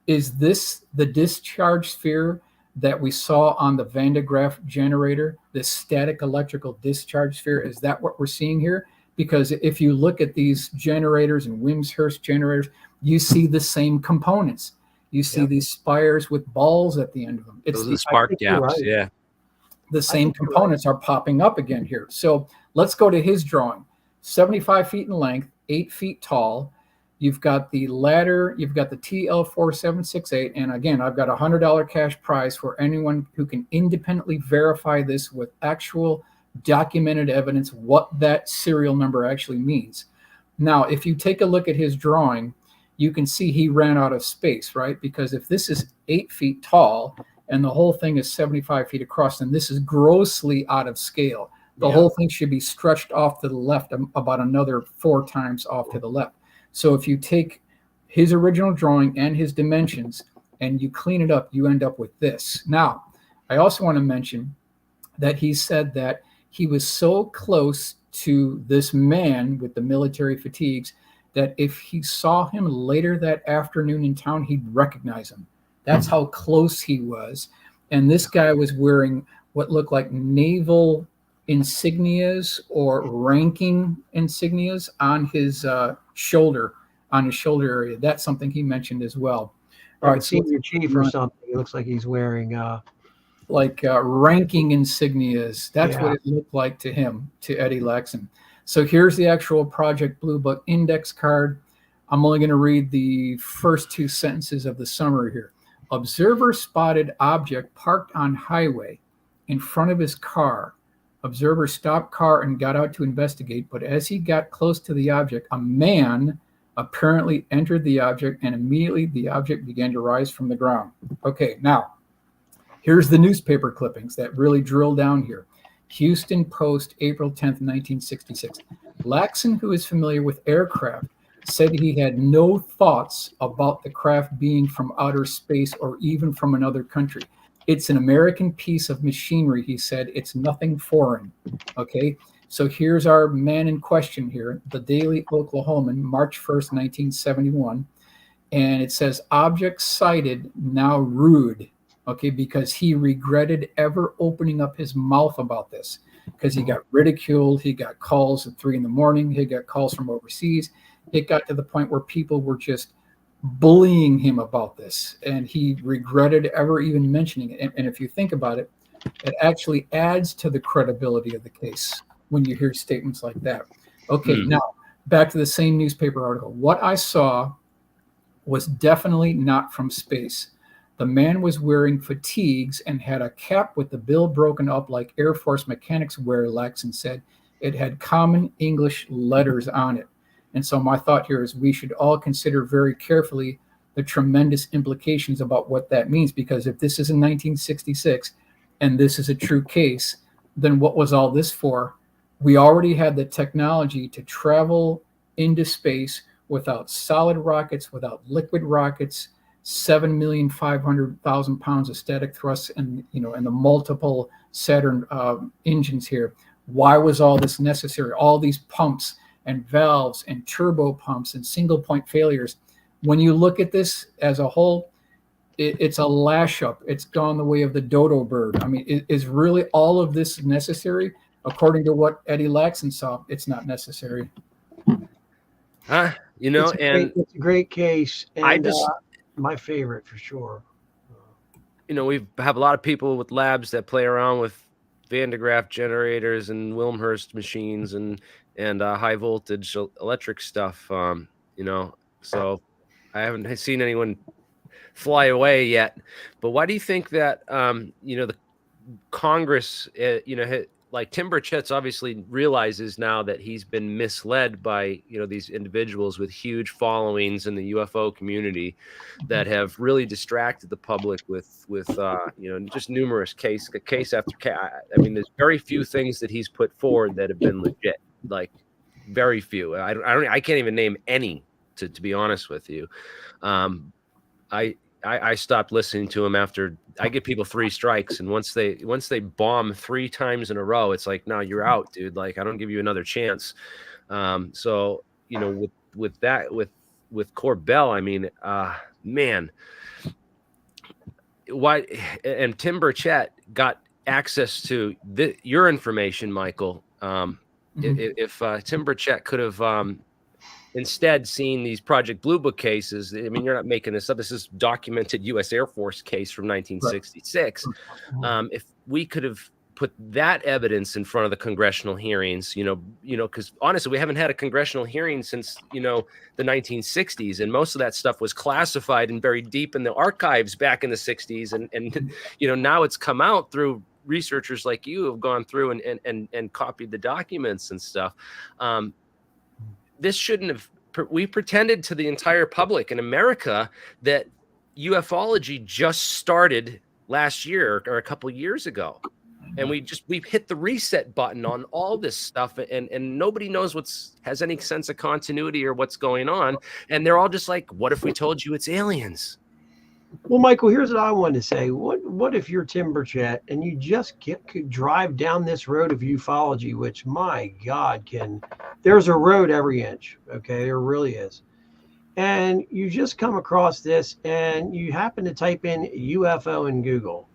is this the discharge sphere that we saw on the Van de Graaff generator, this static electrical discharge sphere? Is that what we're seeing here? Because if you look at these generators and Wimshurst generators, you see the same components. You see these spires with balls at the end of them. It's those are the spark gaps, right. Yeah. The same components are popping up again here. So let's go to his drawing. 75 feet in length, 8 feet tall. You've got the ladder, you've got the TL4768, and again, I've got a $100 cash prize for anyone who can independently verify this with actual documented evidence, what that serial number actually means. Now, if you take a look at his drawing, you can see he ran out of space, right? Because if this is 8 feet tall and the whole thing is 75 feet across, then this is grossly out of scale. The whole thing should be stretched off to the left about another 4 times off to the left. So if you take his original drawing and his dimensions and you clean it up, you end up with this. Now, I also want to mention that he said that he was so close to this man with the military fatigues that if he saw him later that afternoon in town, he'd recognize him. That's how close he was. And this guy was wearing what looked like naval insignias or ranking insignias on his shoulder area. That's something he mentioned as well. All right, senior chief or something. It looks like he's wearing ranking insignias. That's what it looked like to him, to Eddie Laxon. So here's the actual Project Blue Book index card. I'm only going to read the first 2 sentences of the summary here. Observer spotted object parked on highway in front of his car. Observer stopped car and got out to investigate, but as he got close to the object, a man apparently entered the object, and immediately the object began to rise from the ground. Okay, now, here's the newspaper clippings that really drill down here. Houston Post, April 10th, 1966. Laxon, who is familiar with aircraft, said he had no thoughts about the craft being from outer space or even from another country. It's an American piece of machinery, he said. It's nothing foreign. Okay. So here's our man in question here, the Daily Oklahoman, March 1st, 1971. And it says, object sighted, now rude. Okay, because he regretted ever opening up his mouth about this, because he got ridiculed. He got calls at 3 a.m. He got calls from overseas. It got to the point where people were just bullying him about this, and he regretted ever even mentioning it. And if you think about it, it actually adds to the credibility of the case when you hear statements like that. Okay, now back to the same newspaper article. What I saw was definitely not from space. The man was wearing fatigues and had a cap with the bill broken up like Air Force mechanics wear, Laxon said. It had common English letters on it. And so my thought here is we should all consider very carefully the tremendous implications about what that means, because if this is in 1966 and this is a true case, then what was all this for? We already had the technology to travel into space without solid rockets, without liquid rockets, 7,500,000 pounds of static thrust, and and the multiple Saturn engines here. Why was all this necessary? All these pumps and valves and turbo pumps and single point failures. When you look at this as a whole, it's a lash up. It's gone the way of the dodo bird. I mean, is really all of this necessary? According to what Eddie Laxon saw, it's not necessary. It's a great case. And my favorite for sure. We have a lot of people with labs that play around with Van de Graaff generators and Wilmhurst machines and high voltage electric stuff. So I haven't seen anyone fly away yet. But why do you think that the Congress, like Tim Burchett's obviously realizes now that he's been misled by these individuals with huge followings in the UFO community that have really distracted the public with just numerous case after case. I mean, there's very few things that he's put forward that have been legit, like very few. I can't even name any, to be honest with you. I stopped listening to him after I give people 3 strikes, and once they bomb 3 times in a row, it's like, no, you're out, dude. Like, I don't give you another chance. So with Corbell, I mean, man, why? And Tim Burchett got access to your information, Michael. If Tim Burchett could have instead seen these Project Blue Book cases, I mean, you're not making this up. This is documented U.S. Air Force case from 1966. If we could have put that evidence in front of the congressional hearings, because honestly, we haven't had a congressional hearing since, the 1960s. And most of that stuff was classified and buried deep in the archives back in the 60s. And now it's come out through researchers like you who have gone through and copied the documents and stuff. This shouldn't have. We pretended to the entire public in America that ufology just started last year or a couple of years ago, and we've hit the reset button on all this stuff, and nobody knows has any sense of continuity or what's going on, and they're all just like, "What if we told you it's aliens?" Well, Michael, here's what I wanted to say. What if you're Tim Burchett and you just could drive down this road of ufology, which, my God, there's a road every inch. Okay, there really is. And you just come across this and you happen to type in UFO in Google.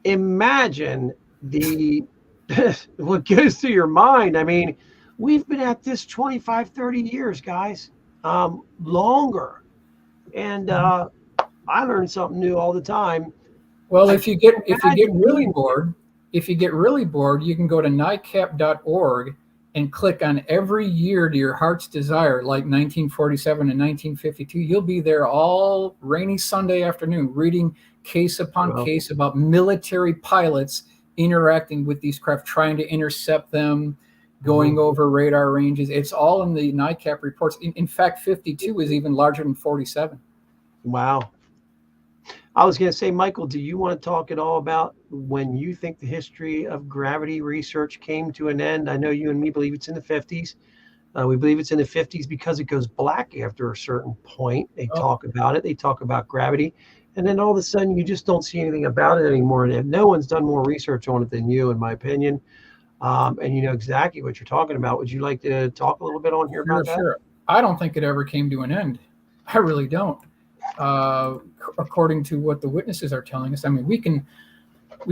Imagine what goes through your mind. I mean, we've been at this 25, 30 years, guys, longer. And, I learn something new all the time. Well, if you get really bored, you can go to NICAP.org and click on every year to your heart's desire, like 1947 and 1952. You'll be there all rainy Sunday afternoon, reading case upon case about military pilots interacting with these craft, trying to intercept them, going over radar ranges. It's all in the NICAP reports. In fact, 52 is even larger than 47. Wow. I was going to say, Michael, do you want to talk at all about when you think the history of gravity research came to an end? I know you and me believe it's in the 50s. We believe it's in the 50s because it goes black after a certain point. They talk about it. They talk about gravity. and then all of a sudden you just don't see anything about it anymore. And no one's done more research on it than you, in my opinion. And you know exactly what you're talking about. Would you like to talk a little bit on here about that? Sure. I don't think it ever came to an end. I really don't. According to what the witnesses are telling us, I mean, we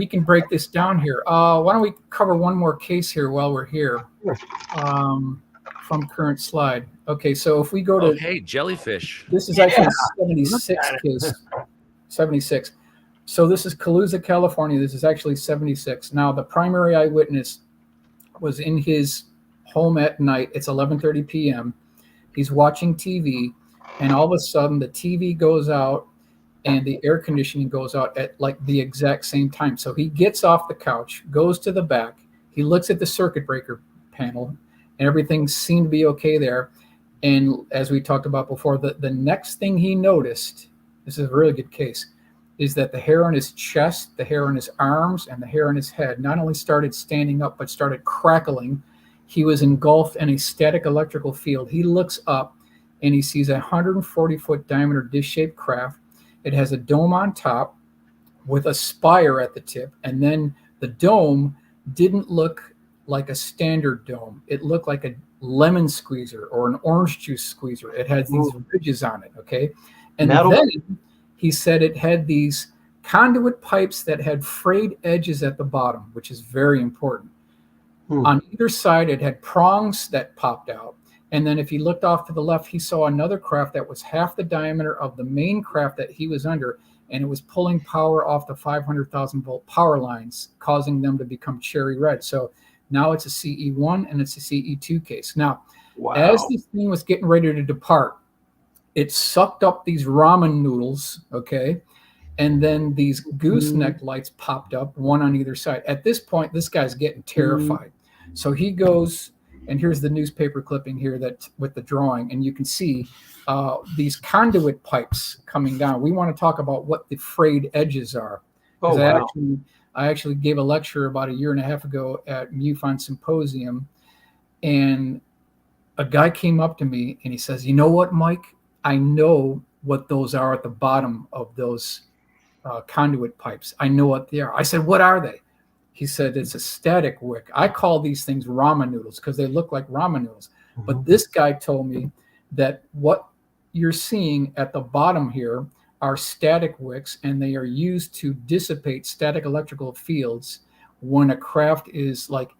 can break this down here. Why don't we cover one more case here while we're here? From current slide. Okay, so if we go to hey, jellyfish. This is actually a 76 case. 76. So this is Calusa, California. This is actually 76. Now the primary eyewitness was in his home at night. It's 11:30 p.m. He's watching TV, and all of a sudden the TV goes out and the air conditioning goes out at like the exact same time. So he gets off the couch, goes to the back, he looks at the circuit breaker panel, and everything seemed to be okay there. And as we talked about before, the next thing he noticed, this is a really good case, is that the hair on his chest, the hair on his arms, and the hair on his head not only started standing up, but started crackling. He was engulfed in a static electrical field. He looks up and he sees a 140-foot diameter dish-shaped craft. It has a dome on top with a spire at the tip. And then the dome didn't look like a standard dome. It looked like a lemon squeezer or an orange juice squeezer. It had these ridges on it, okay? And then he said it had these conduit pipes that had frayed edges at the bottom, which is very important. On either side, it had prongs that popped out. And then if he looked off to the left, he saw another craft that was half the diameter of the main craft that he was under, and it was pulling power off the 500,000 volt power lines, causing them to become cherry red. So now it's a CE1 and it's a CE2 case. Now, as this thing was getting ready to depart, it sucked up these ramen noodles, okay? And then these gooseneck lights popped up, one on either side. At this point, this guy's getting terrified. So he goes, and here's the newspaper clipping here that with the drawing, and you can see these conduit pipes coming down. We want to talk about what the frayed edges are. I actually gave a lecture about a year and a half ago at MUFON Symposium, and a guy came up to me and he says, "You know what, Mike? I know what those are at the bottom of those conduit pipes. I know what they are." I said, "What are they?" He said, "It's a static wick. I call these things ramen noodles because they look like ramen noodles." But this guy told me that what you're seeing at the bottom here are static wicks, and they are used to dissipate static electrical fields when a craft is like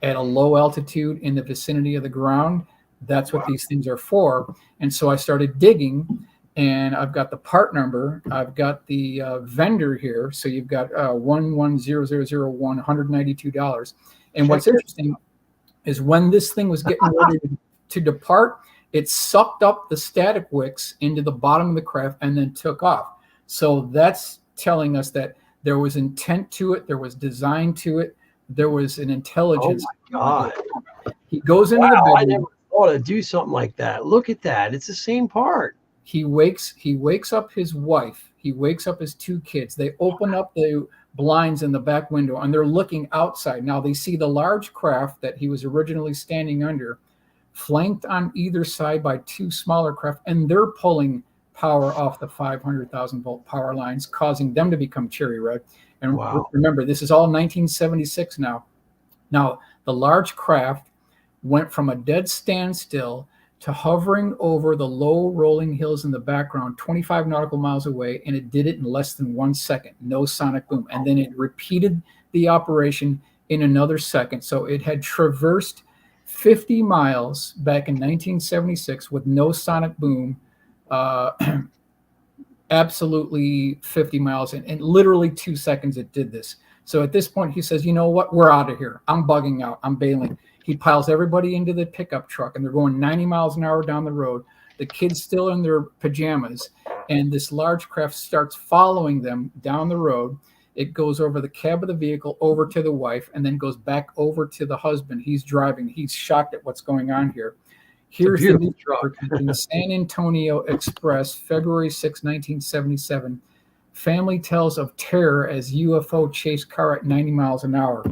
at a low altitude in the vicinity of the ground. That's what these things are for. And so I started digging, and I've got the part number. I've got the vendor here. So you've got 110001, $192. And what's interesting is when this thing was getting ready to depart, it sucked up the static wicks into the bottom of the craft and then took off. So that's telling us that there was intent to it. There was design to it. There was an intelligence. Oh my God. He goes into the bedroom. I never thought to do something like that. Look at that. It's the same part. He wakes up his wife. He wakes up his two kids. They open up the blinds in the back window and they're looking outside. Now they see the large craft that he was originally standing under, flanked on either side by two smaller craft, and they're pulling power off the 500,000 volt power lines, causing them to become cherry red. And remember, this is all 1976 now. Now, the large craft went from a dead standstill to hovering over the low rolling hills in the background, 25 nautical miles away, and it did it in less than 1 second, no sonic boom. And then it repeated the operation in another second. So it had traversed 50 miles back in 1976 with no sonic boom, absolutely 50 miles. And literally 2 seconds it did this. So at this point, he says, "You know what? We're out of here. I'm bugging out. I'm bailing." He piles everybody into the pickup truck, and they're going 90 miles an hour down the road. The kids still in their pajamas, and this large craft starts following them down the road. It goes over the cab of the vehicle, over to the wife, and then goes back over to the husband. He's driving. He's shocked at what's going on here. Here's the new truck in the San Antonio Express, February 6, 1977. Family tells of terror as UFO chase car at 90 miles an hour.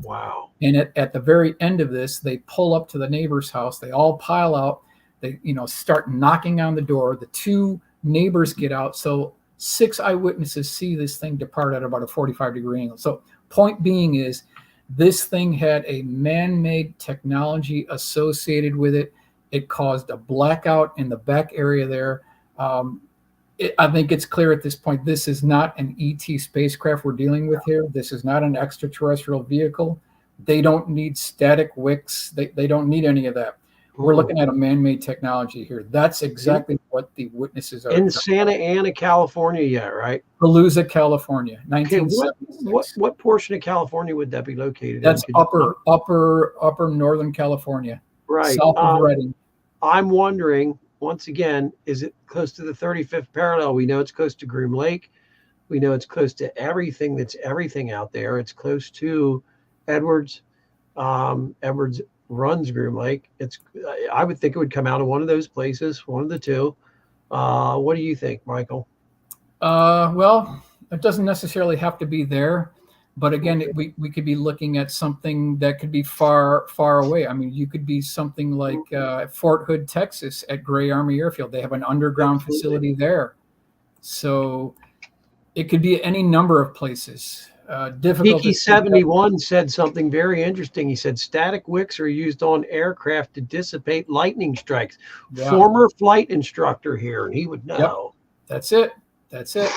Wow. And at the very end of this, they pull up to the neighbor's house. They all pile out. They, start knocking on the door. The two neighbors get out. So 6 eyewitnesses see this thing depart at about a 45-degree angle. So point being is this thing had a man-made technology associated with it. It caused a blackout in the back area there. I think it's clear at this point, this is not an ET spacecraft we're dealing with here. This is not an extraterrestrial vehicle. They don't need static wicks. They don't need any of that. We're looking at a man-made technology here. That's exactly what the witnesses are. In Santa Ana, California, yet, right? Palooza, California, Okay, 1976. what portion of California would that be located That's in? upper northern California, Right. south of Redding. I'm wondering, once again, is it close to the 35th parallel? We know it's close to Groom Lake. We know it's close to everything that's everything out there. It's close to Edwards. Edwards runs Groom Lake. I would think it would come out of one of those places, one of the two. What do you think, Michael? Well, it doesn't necessarily have to be there, but again, we could be looking at something that could be far away. I mean, you could be something like Fort Hood, Texas, at Gray Army Airfield. They have an underground facility there, so it could be any number of places. Difficult. Geeky 71 said something very interesting. He said static wicks are used on aircraft to dissipate lightning strikes. Yeah. Former flight instructor here, and he would know. Yep. That's it.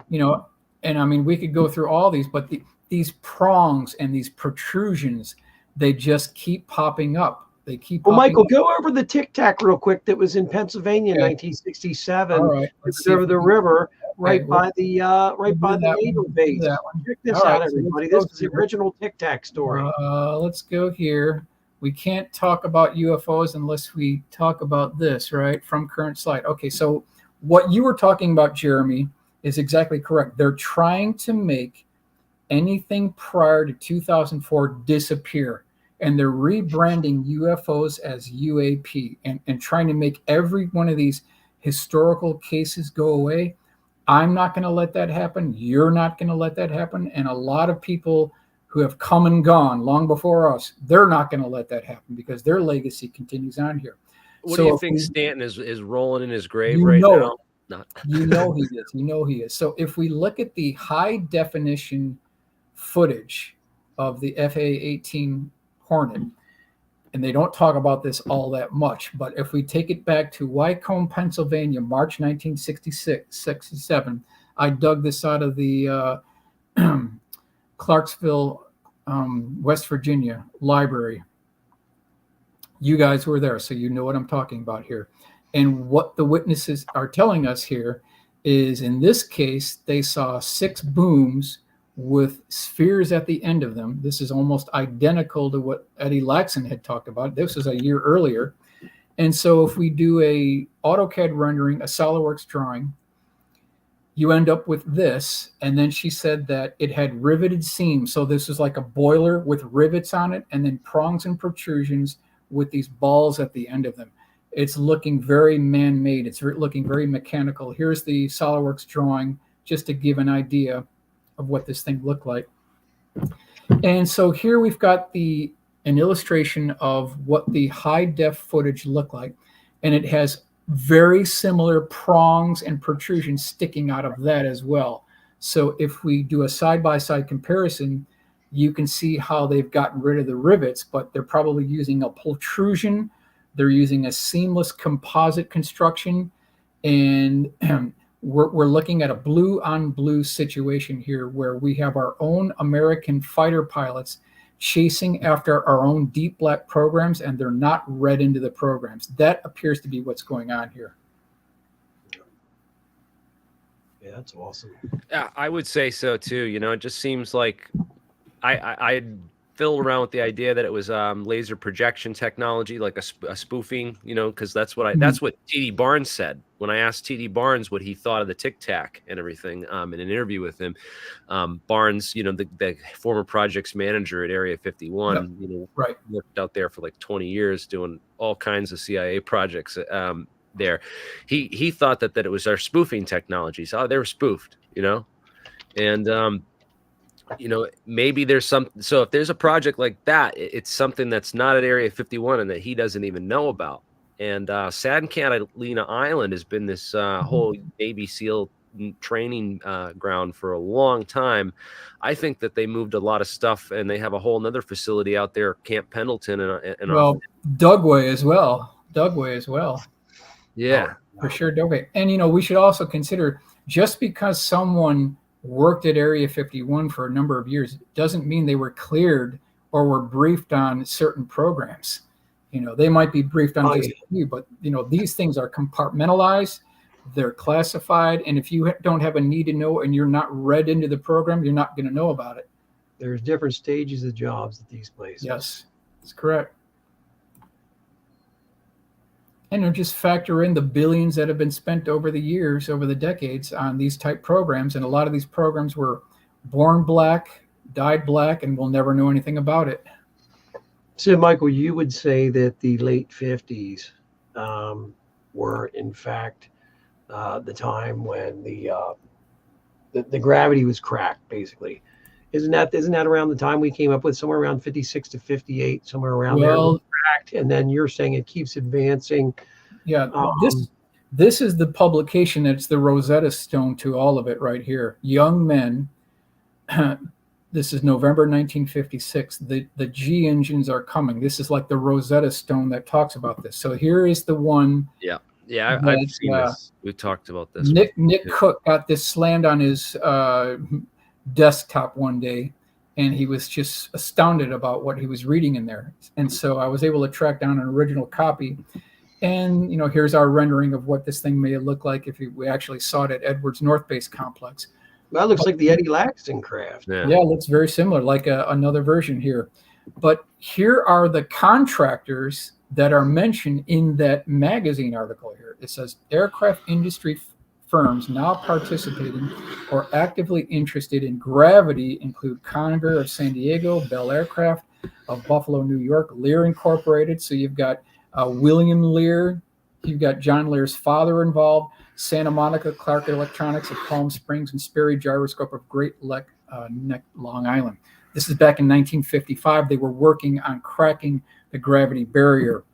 You know, and I mean, we could go through all these, but these prongs and these protrusions, they just keep popping up. They keep. Well, Michael, up. go over the Tic Tac real quick that was in Pennsylvania in 1967. All right, it's over the river, right well, by the naval base. Check this out, everybody. This is the original Tic Tac story. Let's go here. We can't talk about UFOs unless we talk about this, right? From current slide. Okay, so what you were talking about, Jeremy, is exactly correct. They're trying to make anything prior to 2004 disappear. And they're rebranding UFOs as UAP and trying to make every one of these historical cases go away. I'm not going to let that happen. You're not going to let that happen. And a lot of people who have come and gone long before us, they're not going to let that happen because their legacy continues on here. What do you think Stanton is rolling in his grave right now? Not. You know he is. You know he is. So if we look at the high definition footage of the FA-18 Hornet, and they don't talk about this all that much, but if we take it back to Wycombe, Pennsylvania, March 1967, I dug this out of the Clarksville, West Virginia library. You guys were there, so you know what I'm talking about here. And what the witnesses are telling us here is, in this case, they saw 6 booms with spheres at the end of them. This is almost identical to what Eddie Laxon had talked about. This is a year earlier. And so if we do a AutoCAD rendering, a SolidWorks drawing, you end up with this. And then she said that it had riveted seams. So this is like a boiler with rivets on it, and then prongs and protrusions with these balls at the end of them. It's looking very man-made. It's looking very mechanical. Here's the SolidWorks drawing, just to give an idea of what this thing looked like. And so here we've got an illustration of what the high def footage looked like. And it has very similar prongs and protrusions sticking out of that as well. So if we do a side-by-side comparison, you can see how they've gotten rid of the rivets, but they're probably using a protrusion. They're using a seamless composite construction, and we're looking at a blue on blue situation here where we have our own American fighter pilots chasing after our own deep black programs, and they're not read into the programs. That appears to be what's going on here. Yeah, that's awesome. Yeah, I would say so too. You know, it just seems like I fiddled around with the idea that it was laser projection technology, like a spoofing, you know, because that's what T.D. Barnes said when I asked T.D. Barnes what he thought of the Tic Tac and everything in an interview with him. Barnes, you know, the former projects manager at Area 51, Yep. you know, Right. worked out there for like 20 years doing all kinds of CIA projects there. He thought that it was our spoofing technologies. Oh, they were spoofed, you know, and you know, maybe there's some. So if there's a project like that, it's something that's not at Area 51 and that he doesn't even know about. And San Catalina Island has been this whole Navy SEAL training ground for a long time. I think that they moved a lot of stuff, and they have a whole nother facility out there, Camp Pendleton, and Well, Dugway as well. Dugway as well. yeah. For sure, Dugway. And, you know, we should also consider, just because someone worked at Area 51 for a number of years doesn't mean they were cleared or were briefed on certain programs. You know, they might be briefed on just a few, but, you know, these things are compartmentalized, they're classified, and if you don't have a need to know and you're not read into the program, you're not going to know about it. There's different stages of jobs at these places. Yes, that's correct. And then just factor in the billions that have been spent over the years, over the decades, on these type programs. And a lot of these programs were born black, died black, and we'll never know anything about it. So, Michael, you would say that the late 50s were, in fact, the time when the gravity was cracked, basically. Isn't that around the time we came up with, somewhere around 56 to 58, somewhere around there? Cracked, and then you're saying it keeps advancing. Yeah, this is the publication that's the Rosetta Stone to all of it right here. Young men. This is November 1956. The G engines are coming. This is like the Rosetta Stone that talks about this. So here is the one. Yeah, I've seen this. We talked about this. Nick Cook got this slammed on his desktop one day, and he was just astounded about what he was reading in there. And so I was able to track down an original copy. And, you know, here's our rendering of what this thing may look like if we actually saw it at Edwards North Base Complex. That looks like the Eddie Laxon craft. Yeah, it looks very similar, like another version here. But here are the contractors that are mentioned in that magazine article here. It says aircraft industry firms now participating or actively interested in gravity include Convair of San Diego, Bell Aircraft of Buffalo, New York, Lear Incorporated. So you've got William Lear, you've got John Lear's father involved, Santa Monica Clark Electronics of Palm Springs, and Sperry Gyroscope of Great Neck, Long Island. This is back in 1955. They were working on cracking the gravity barrier.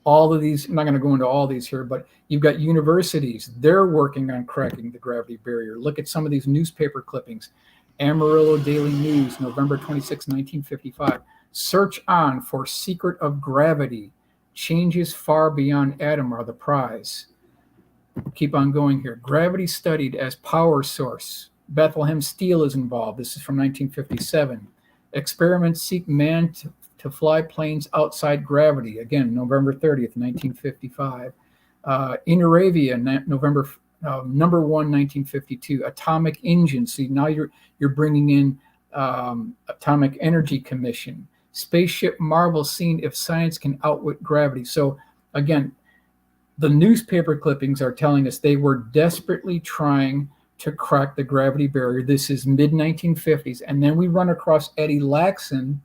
All of these, I'm not going to go into all these here, but you've got universities. They're working on cracking the gravity barrier. Look at some of these newspaper clippings. Amarillo Daily News, November 26, 1955. Search on for secret of gravity. Changes far beyond atom are the prize. Keep on going here. Gravity studied as power source. Bethlehem Steel is involved. This is from 1957. Experiments seek man to fly planes outside gravity. Again, November 30th, 1955. Interavia, November number 1, 1952. Atomic engine. See, now you're bringing in Atomic Energy Commission. Spaceship Marvel seen if science can outwit gravity. So again, the newspaper clippings are telling us they were desperately trying to crack the gravity barrier. This is mid-1950s. And then we run across Eddie Laxon,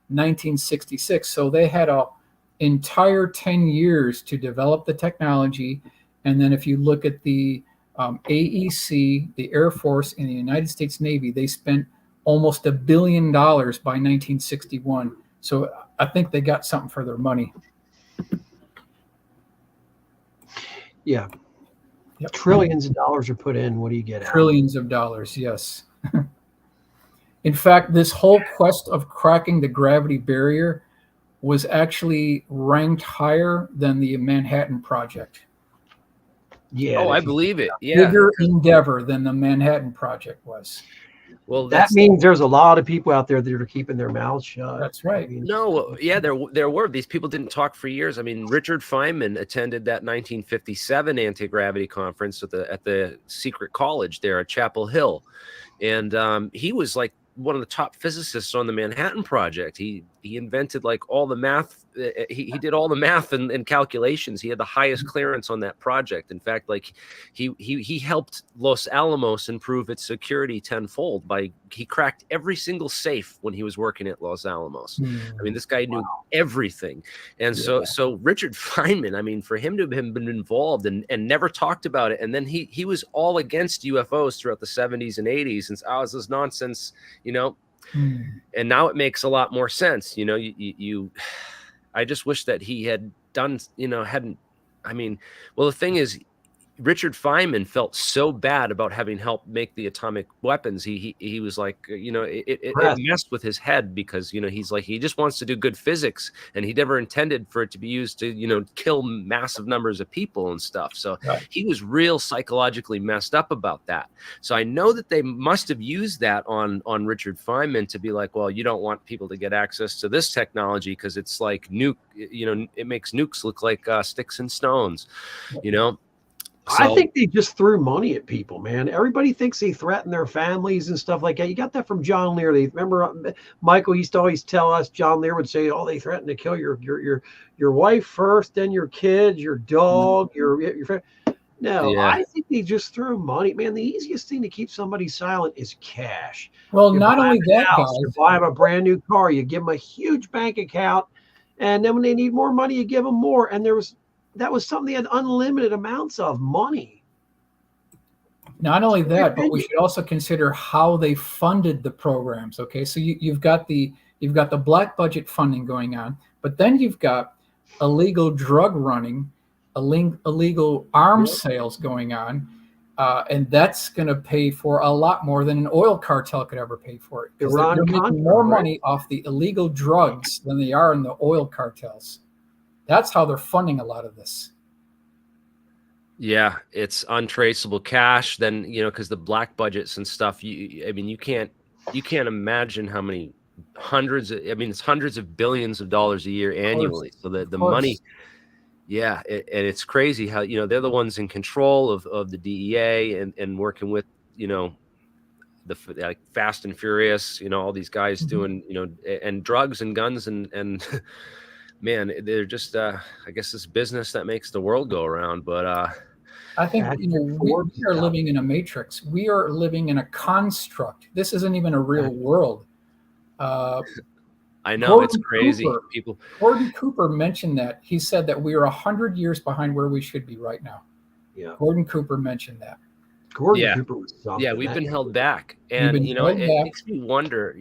1966. So they had an entire 10 years to develop the technology. And then if you look at the AEC, the Air Force, and the United States Navy, they spent almost $1 billion by 1961. So I think they got something for their money. Yeah. Yep. Trillions of dollars are put in. What do you get out? Trillions of dollars, yes. In fact, this whole quest of cracking the gravity barrier was actually ranked higher than the Manhattan Project. Yeah. Oh, I believe it. Yeah. Bigger endeavor than the Manhattan Project was. Well, that means there's a lot of people out there that are keeping their mouths shut. That's right. I mean, no, yeah, there were. These people didn't talk for years. I mean, Richard Feynman attended that 1957 anti-gravity conference at the secret college there at Chapel Hill, and he was like one of the top physicists on the Manhattan Project. He invented like all the math. He did all the math and calculations. He had the highest clearance on that project. In fact, like he helped Los Alamos improve its security tenfold by he cracked every single safe when he was working at Los Alamos. I mean, this guy knew everything. And so Richard Feynman, I mean, for him to have been involved and never talked about it, and then he was all against UFOs throughout the 70s and 80s, and this is nonsense, you know. And now it makes a lot more sense, you know. You I just wish that he had done, you know, hadn't. I mean, well, the thing is, Richard Feynman felt so bad about having helped make the atomic weapons. He was like, it messed with his head, because, he's like, he just wants to do good physics, and he never intended for it to be used to, kill massive numbers of people and stuff. So he was real psychologically messed up about that. So I know that they must have used that on Richard Feynman to be like, well, you don't want people to get access to this technology because it's like it makes nukes look like sticks and stones, So, I think they just threw money at people, man. Everybody thinks they threaten their families and stuff like that. You got that from John Lear. Remember, Michael used to always tell us, John Lear would say, "Oh, they threaten to kill your wife first, then your kids, your dog, your friend." No, I think they just threw money, man. The easiest thing to keep somebody silent is cash. Well, You not buy only them a that, house, you guys. buy them a brand new car, you give them a huge bank account, and then when they need more money, you give them more. And that was something they had unlimited amounts of money. Not only that, but we should also consider how they funded the programs. Okay, so you've got the black budget funding going on, but then you've got illegal drug running, illegal arms sales going on, and that's going to pay for a lot more than an oil cartel could ever pay for it. Because they're making more money off the illegal drugs than they are in the oil cartels. That's how they're funding a lot of this. Yeah, it's untraceable cash. Then, because the black budgets and stuff, you can't imagine how many it's hundreds of billions of dollars a year annually. So the money, and it's crazy how, they're the ones in control of the DEA and working with, the Fast and Furious, all these guys doing, and drugs and guns and man, they're just, I guess it's business that makes the world go around. But I think we are living in a matrix. We are living in a construct. This isn't even a real world. I know, it's crazy. Gordon Cooper mentioned that. He said that we are 100 years behind where we should be right now. Yeah, Gordon Cooper mentioned that. Gordon Cooper was something. Yeah, we've been held back, and it makes me wonder.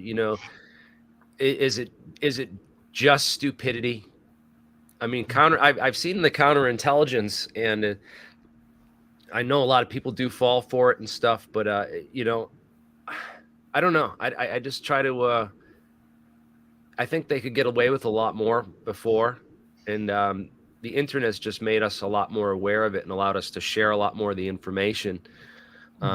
Is it just stupidity? I mean, I've seen the counterintelligence, and I know a lot of people do fall for it and stuff, but I don't know. I just try to. I think they could get away with a lot more before, and the internet's just made us a lot more aware of it and allowed us to share a lot more of the information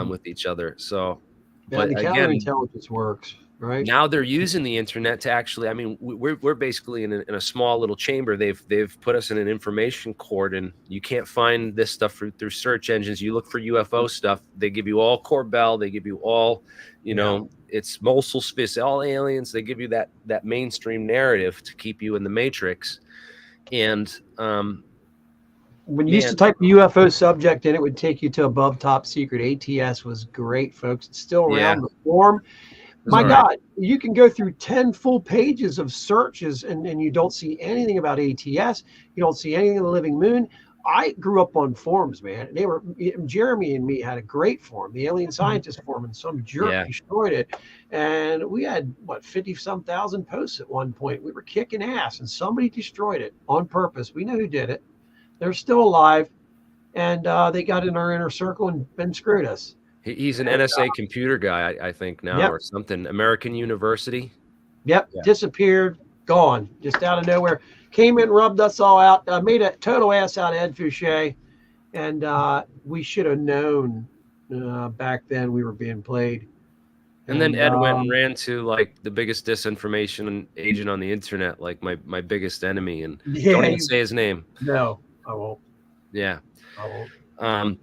with each other. So, but the counterintelligence works. Right. Now they're using the internet to actually, we're basically in a small little chamber. They've put us in an information court, and you can't find this stuff through search engines. You look for UFO stuff, they give you all Corbell, they give you all, it's Mosul Spitz, all aliens. They give you that mainstream narrative to keep you in the matrix. And when you used to type UFO subject in, it would take you to above top secret. ATS was great, folks. It's still around the form. My God, you can go through 10 full pages of searches and you don't see anything about ATS. You don't see anything of the living moon. I grew up on forums, man. Jeremy and me had a great forum, the Alienscientist forum, and some jerk destroyed it. And we had 50-some thousand posts at one point. We were kicking ass, and somebody destroyed it on purpose. We know who did it. They're still alive, and they got in our inner circle and screwed us. He's an NSA computer guy, I think now, or something. American University. Yep, disappeared, gone, just out of nowhere. Came in, rubbed us all out, made a total ass out of Ed Fouché, and we should have known back then we were being played. And then Ed went and ran to like the biggest disinformation agent on the internet, like my biggest enemy, and don't even say his name. No, I won't. Yeah, I won't.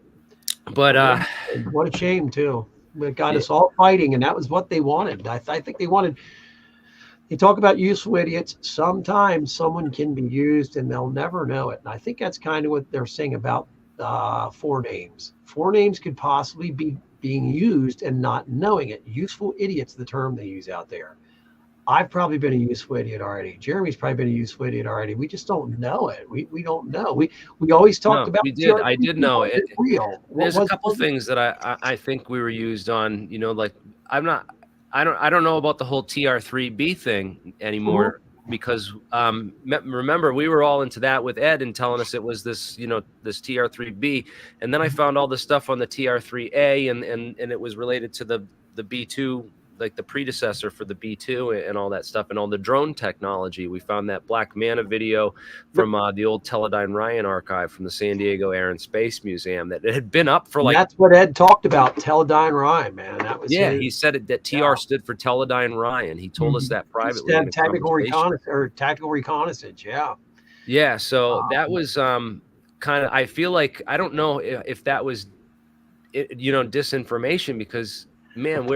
But what a shame too. It got us all fighting, and that was what they wanted. I think they wanted. You talk about useful idiots. Sometimes someone can be used, and they'll never know it. And I think that's kind of what they're saying about forenames. Forenames could possibly be being used and not knowing it. Useful idiots, the term they use out there. I've probably been a useful idiot already. Jeremy's probably been a useful idiot already. We just don't know it. We don't know. We always talked about. We did. I did know it. There's a couple things that I think we were used on. Like I don't know about the whole TR3B thing anymore. because remember, we were all into that with Ed and telling us it was this, you know, this TR3B, and then I found all this stuff on the TR3A, and it was related to the B2, like the predecessor for the B2 and all that stuff, and all the drone technology. We found that Black Manta video from the old Teledyne Ryan archive from the San Diego Air and Space Museum that it had been up for like. That's what Ed talked about, Teledyne Ryan, man. That was he said that TR stood for Teledyne Ryan. He told us that privately. In tactical reconnaissance, yeah. Yeah, so that was kind of. I feel like I don't know if that was, you know, disinformation, because man,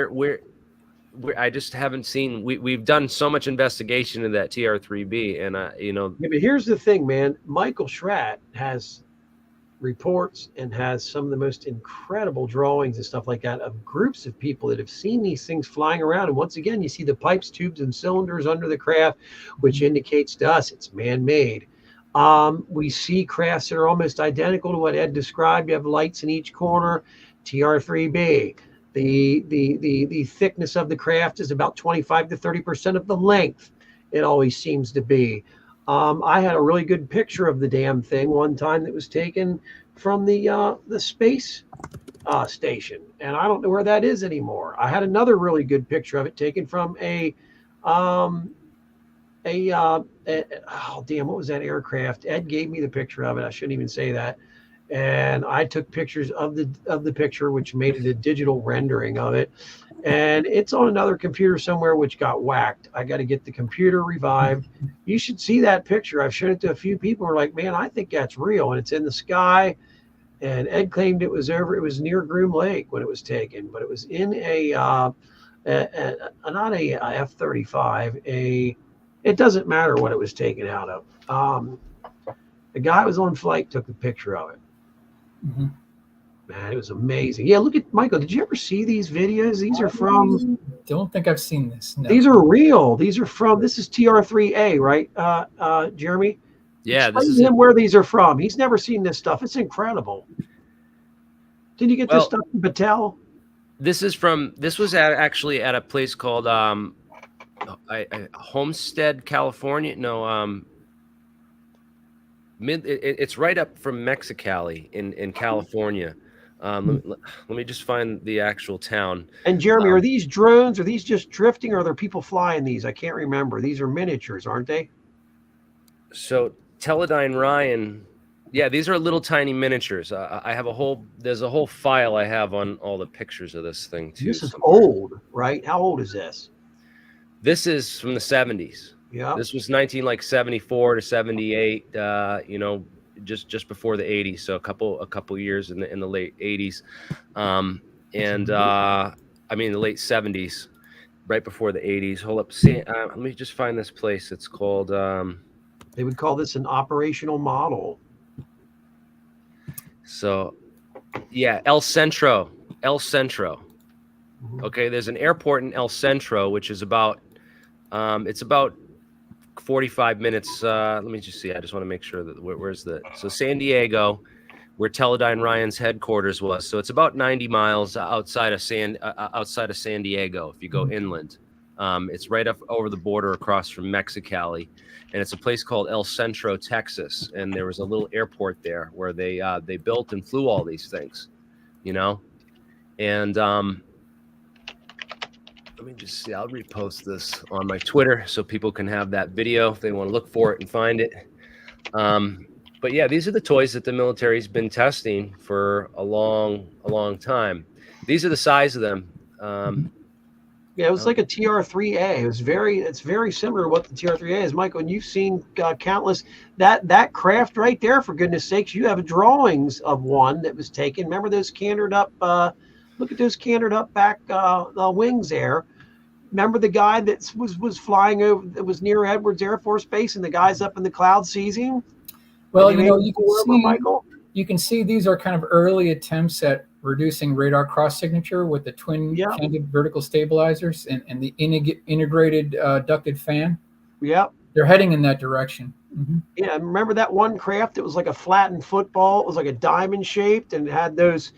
I just haven't seen. We've done so much investigation into that TR3B, and you know. Yeah, but here's the thing, man. Micheal Schratt has reports and has some of the most incredible drawings and stuff like that of groups of people that have seen these things flying around. And once again, you see the pipes, tubes, and cylinders under the craft, which indicates to us it's man-made. We see crafts that are almost identical to what Ed described. You have lights in each corner. TR3B. The thickness of the craft is about 25 to 30% of the length. It always seems to be. I had a really good picture of the damn thing one time that was taken from the space station, and I don't know where that is anymore. I had another really good picture of it taken from oh damn, what was that aircraft? Ed gave me the picture of it. I shouldn't even say that. And I took pictures of the picture, which made it a digital rendering of it. And it's on another computer somewhere, which got whacked. I got to get the computer revived. You should see that picture. I've shown it to a few people who are like, man, I think that's real. And it's in the sky. And Ed claimed it was near Groom Lake when it was taken, but it was in not a F-35, it doesn't matter what it was taken out of. The guy was on flight, took the picture of it. Mm-hmm. Man, it was amazing. Yeah, look at Michael. Did you ever see these videos? These are from. Don't think I've seen this. No. These are real. These are from. This is TR3A, right, Jeremy? Yeah, Explain this is to him where these are from. He's never seen this stuff. It's incredible. Did you get this stuff from Battelle? This was actually at a place called Homestead, California. No, it's right up from Mexicali in California. Let me just find the actual town. And Jeremy, are these drones? Are these just drifting, or are there people flying these? I can't remember. These are miniatures, aren't they? So Teledyne Ryan, yeah, these are little tiny miniatures. I have there's a whole file I have on all the pictures of this thing too. This is old, right? How old is this? This is from the 70s. Yeah. This was 74 to 78. You know, just before the 80s. So a couple years in the late 80s, I mean the late 70s, right before the 80s. Hold up, let me just find this place. It's called. They would call this an operational model. So, yeah, El Centro. Okay, there's an airport in El Centro, which is about. It's about 45 minutes. Let me just see. I just want to make sure that where's so San Diego, where Teledyne Ryan's headquarters was. So it's about 90 miles outside of San Diego. If you go inland, it's right up over the border across from Mexicali, and it's a place called El Centro, Texas. And there was a little airport there where they built and flew all these things, you know, and let me just see. I'll repost this on my Twitter so people can have that video if they want to look for it and find it. But yeah, these are the toys that the military's been testing for a long time. These are the size of them. Yeah, it was like a TR3A. It's very similar to what the TR3A is, Michael. And you've seen countless that craft right there. For goodness sakes, you have drawings of one that was taken. Remember those cantered up? Look at those cantered up back wings there. Remember the guy that was flying over, that was near Edwards Air Force Base, and the guy's up in the cloud sees him? Well, you can see these are kind of early attempts at reducing radar cross signature with the twin canted vertical stabilizers and the integrated ducted fan. Yep. They're heading in that direction. Mm-hmm. Yeah, remember that one craft that was like a flattened football? It was like a diamond shaped and it had those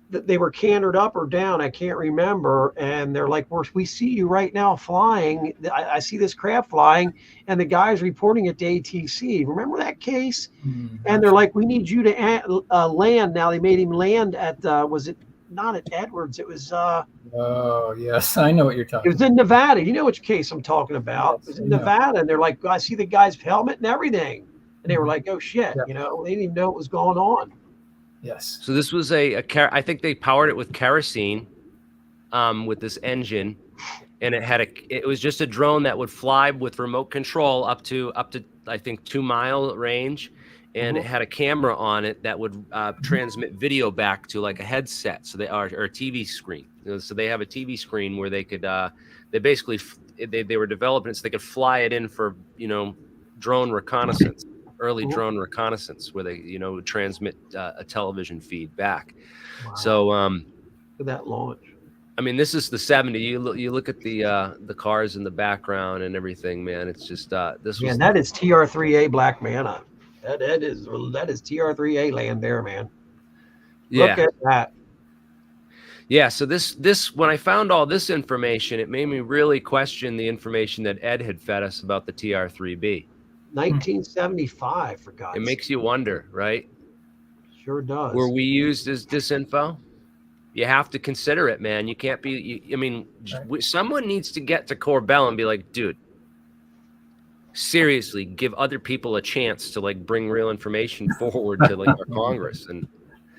they were cantered up or down. I can't remember. And they're like, we see you right now flying. I see this craft flying, and the guy's reporting it to ATC. Remember that case? And they're like, we need you to land. Now they made him land at, was it not at Edwards? It was, Oh, yes. I know what you're talking it was in Nevada. You know which case I'm talking about. Yes, It was in I know. Nevada. And they're like, I see the guy's helmet and everything. And they were Mhm. like, oh shit, Yeah. you know, they didn't even know what was going on. Yes. So this was I think they powered it with kerosene, with this engine, and it was just a drone that would fly with remote control up to I think 2-mile range, and it had a camera on it that would transmit video back to like a headset, so they are or a TV screen. So they have a TV screen where they could they basically they were developing it so they could fly it in for drone reconnaissance. Early drone reconnaissance, where they would transmit a television feed back. Wow. So For that launch. I mean, this is the 70s. You look at the cars in the background and everything, man. It's just this was. Man, that is TR3A Black Manna. That is TR3A land there, man. Yeah. Look at that. Yeah. So this when I found all this information, it made me really question the information that Ed had fed us about the TR3B. 1975, for God's It makes you wonder, right? Sure does. Were we used as disinfo? You have to consider it, man. You can't be. I mean, someone needs to get to Corbell and be like, dude, seriously, give other people a chance to like bring real information forward to like our Congress. And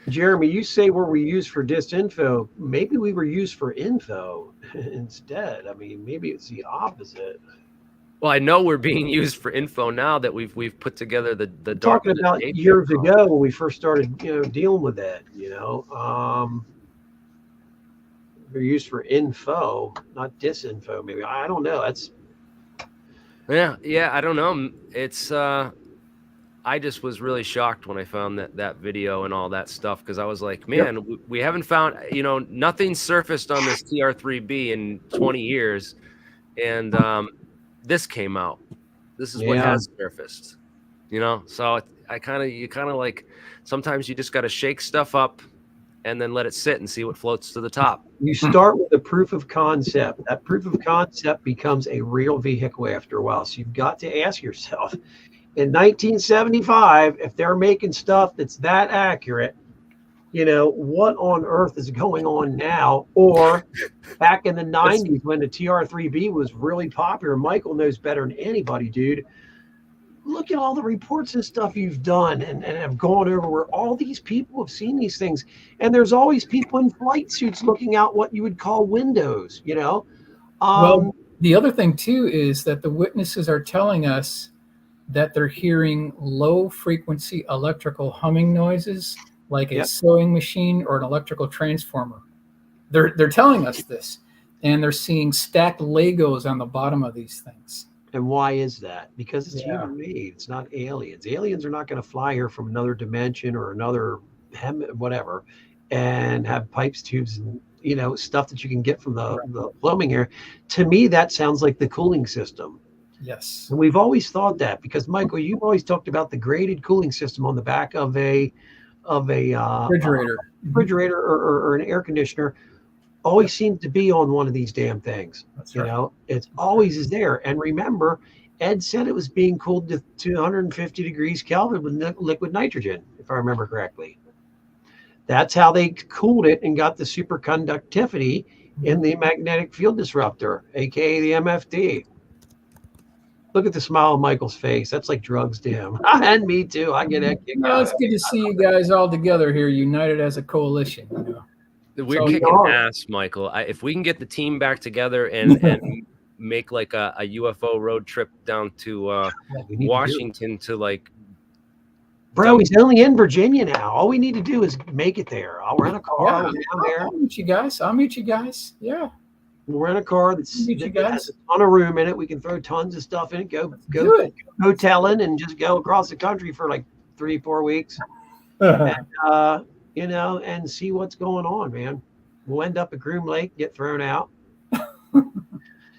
Jeremy, you say were we used for disinfo? Maybe we were used for info instead. I mean, maybe it's the opposite. well, I know we're being used for info now that we've put together the dark. Talking about years ago when we first started, dealing with that. They're used for info, not disinfo. Maybe I don't know. That's Yeah. I don't know. It's I just was really shocked when I found that video and all that stuff, because I was like, man, we haven't found nothing surfaced on this TR3B in 20 years, and this came out. This is what has surfaced. So you kind of like sometimes you just got to shake stuff up and then let it sit and see what floats to the top. You start with the proof of concept. That proof of concept becomes a real vehicle after a while. So you've got to ask yourself, in 1975, if they're making stuff that's that accurate, what on earth is going on now? Or back in the 90s when the TR3B was really popular, Michael knows better than anybody, dude. Look at all the reports and stuff you've done and have gone over where all these people have seen these things. And there's always people in flight suits looking out what you would call windows, Well, the other thing, too, is that the witnesses are telling us that they're hearing low-frequency electrical humming noises like a sewing machine or an electrical transformer. They're telling us this, and they're seeing stacked Legos on the bottom of these things. And why is that? Because it's human made. It's not aliens. Aliens are not going to fly here from another dimension or another whatever and have pipes, tubes, and stuff that you can get from the plumbing here. To me, that sounds like the cooling system. Yes. And we've always thought that because, Michael, you've always talked about the graded cooling system on the back of a refrigerator or an air conditioner. Always seems to be on one of these damn things. That's right. It's always is there. And remember, Ed said it was being cooled to 250 degrees Kelvin with liquid nitrogen, if I remember correctly. That's how they cooled it and got the superconductivity in the magnetic field disruptor, aka the MFD. Look at the smile on Michael's face. That's like drugs to him. And me too. I get it. It's good to see you guys all together here, united as a coalition. We're kicking ass, Michael. If we can get the team back together and make like a UFO road trip down to Washington to like. Bro, he's only in Virginia now. All we need to do is make it there. I'll rent a car down there. I'll meet you guys. Yeah. We'll rent a car that has a ton of room in it. We can throw tons of stuff in it. Go hoteling and just go across the country for like 3-4 weeks. And, and see what's going on, man. We'll end up at Groom Lake, get thrown out.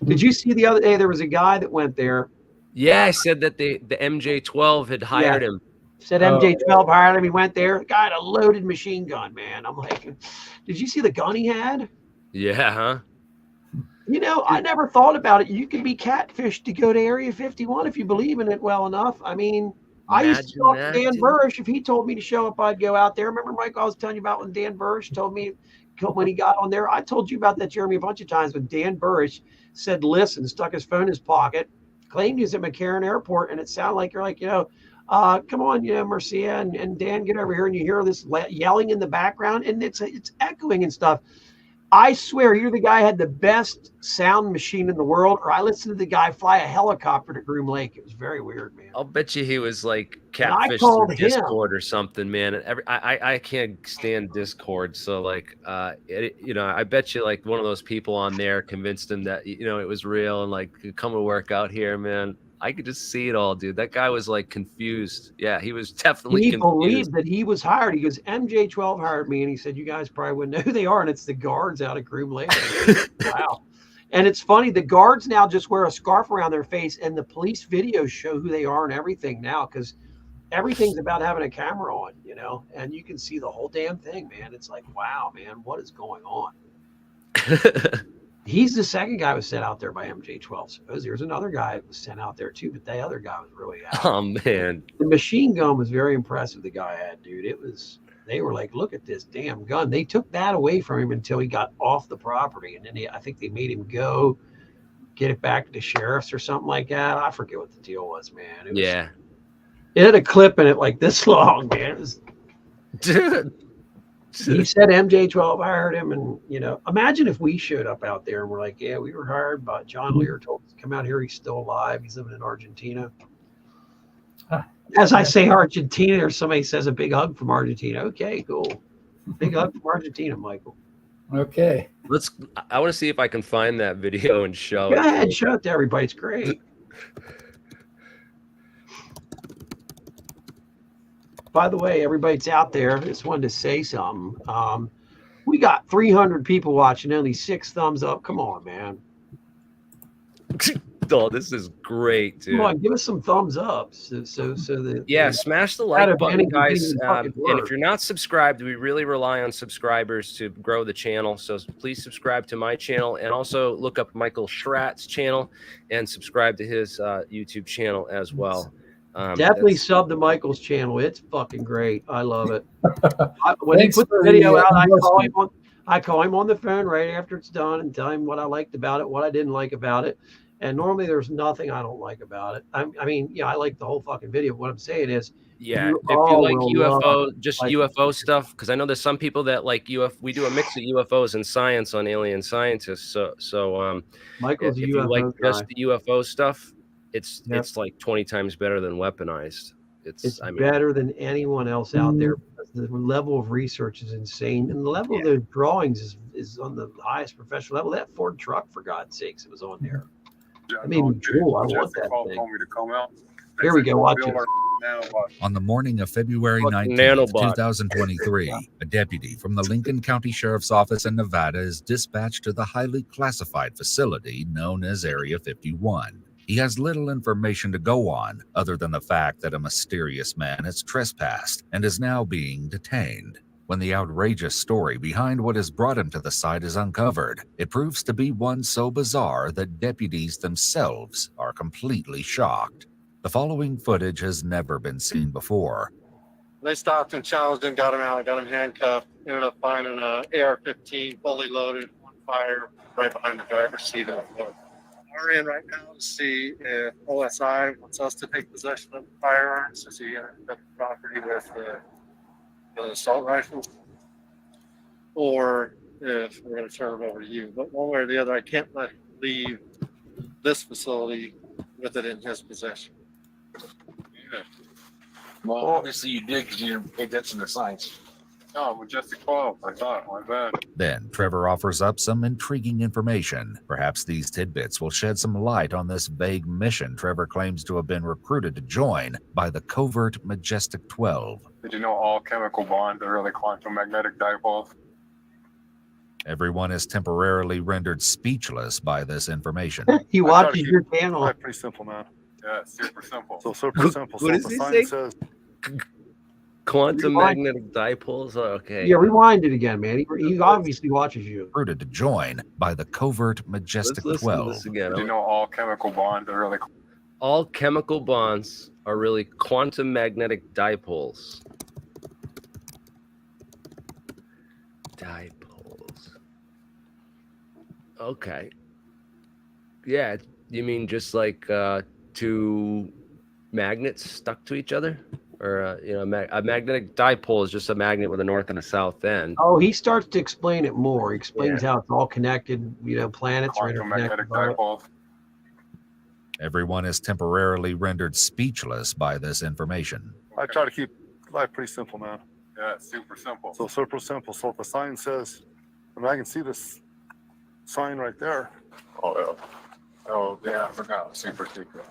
Did you see the other day there was a guy that went there? Yeah, I said that the MJ-12 had hired him. Said MJ12 hired him. He went there. The guy had a loaded machine gun, man. I'm like, did you see the gun he had? Yeah, huh? You know, I never thought about it. You could be catfished to go to Area 51 if you believe in it well enough. I mean, I used to Imagine talk to that, Dan dude. Burrish. If he told me to show up, I'd go out there. Remember, Mike, I was telling you about when Dan Burrish told me when he got on there? I told you about that, Jeremy, a bunch of times when Dan Burrish said, listen, stuck his phone in his pocket, claimed he was at McCarran Airport, and it sounded like you're like, come on, Marcia and Dan, get over here, and you hear this yelling in the background, and it's echoing and stuff. I swear, either the guy had the best sound machine in the world, or I listened to the guy fly a helicopter to Groom Lake. It was very weird, man. I'll bet you he was like And I catfish called through him. Discord or something, man. And I can't stand Discord, so like, I bet you like one of those people on there convinced him that it was real and like come and work out here, man. I could just see it all, dude. That guy was like confused. Yeah, he was definitely He confused. believed that he was hired. He goes, MJ12 hired me, and he said, you guys probably wouldn't know who they are, and it's the guards out at Groom Lake. Wow. And it's funny, the guards now just wear a scarf around their face, and the police videos show who they are and everything now, because everything's about having a camera on, and you can see the whole damn thing, man. It's like, wow, man, what is going on? He's the second guy who was sent out there by MJ12. Suppose there's another guy that was sent out there too, but the other guy was really out. Oh man, the machine gun was very impressive. The guy had, dude. They were like, look at this damn gun. They took that away from him until he got off the property, and then I think they made him go get it back to the sheriffs or something like that. I forget what the deal was, man. It had a clip in it like this long, man. It was, dude. He said MJ12 hired him, and imagine if we showed up out there and we're like, yeah, we were hired by John Lear, told us to come out here. He's still alive. He's living in Argentina. As I say Argentina, or somebody says a big hug from Argentina. Okay, cool. Big hug from Argentina, Michael. Okay. I want to see if I can find that video and show it. Go ahead, show it to everybody. It's great. By the way, everybody's out there. Just wanted to say something. We got 300 people watching, only 6 thumbs up. Come on, man. Oh, this is great, dude. Come on, give us some thumbs up. So that smash the like button, guys. And work. if you're not subscribed, we really rely on subscribers to grow the channel. So please subscribe to my channel, and also look up Micheal Schratt's channel and subscribe to his YouTube channel as well. Definitely sub to Michael's channel. It's fucking great. I love it. When he put the video out, I call him on the phone right after it's done and tell him what I liked about it, what I didn't like about it. And normally there's nothing I don't like about it. I like the whole fucking video. What I'm saying is, if you like UFO, just UFO stuff, because I know there's some people that like UFO. We do a mix of UFOs and science on Alienscientist. So Michael's if a UFO you like guy. just the UFO stuff, it's like 20 times better than weaponized. It's better than anyone else out there. The level of research is insane, and the level of the drawings is on the highest professional level. That Ford truck, for God's sakes, it was on there. I mean, cool. I want that thing. Here we go. Watch it. On the morning of February 19th, 2023, a deputy from the Lincoln County Sheriff's Office in Nevada is dispatched to the highly classified facility known as Area 51. He has little information to go on other than the fact that a mysterious man has trespassed and is now being detained. When the outrageous story behind what has brought him to the site is uncovered, it proves to be one so bizarre that deputies themselves are completely shocked. The following footage has never been seen before. They stopped and challenged him, got him out, got him handcuffed, ended up finding an AR-15 fully loaded on fire right behind the driver's seat of the floor. We're in right now to see if OSI wants us to take possession of the firearms, to see the property with the assault rifles, or if we're going to turn them over to you. But one way or the other, I can't let him leave this facility with it in his possession. Yeah. Well, obviously you did, because you didn't pay attention to science. No, we're just a 12. I thought, my bad. Then Trevor offers up some intriguing information. Perhaps these tidbits will shed some light on this vague mission Trevor claims to have been recruited to join by the covert Majestic 12. Did you know all chemical bonds are really quantum magnetic dipoles? Everyone is temporarily rendered speechless by this information. He watches your channel. Pretty simple, man. Yeah, it's super simple. So super simple. What does he say? Quantum Rewind. magnetic dipoles. Okay. Yeah, rewind it again, man. He obviously watches you. Recruited to join by the covert Let's Majestic listen to 12. this again. You know, all chemical bonds are really All chemical bonds are really quantum magnetic dipoles. Dipoles. Okay. Yeah, you mean just like two magnets stuck to each other? Or, a magnetic dipole is just a magnet with a north and a south end. Oh, he starts to explain it more. He explains how it's all connected. Planets are interconnected. dipole. Everyone is temporarily rendered speechless by this information. I try to keep life pretty simple, man. Yeah, it's super simple. So super simple. So if the sign says, I can see this sign right there. Oh yeah, I forgot. Super secret.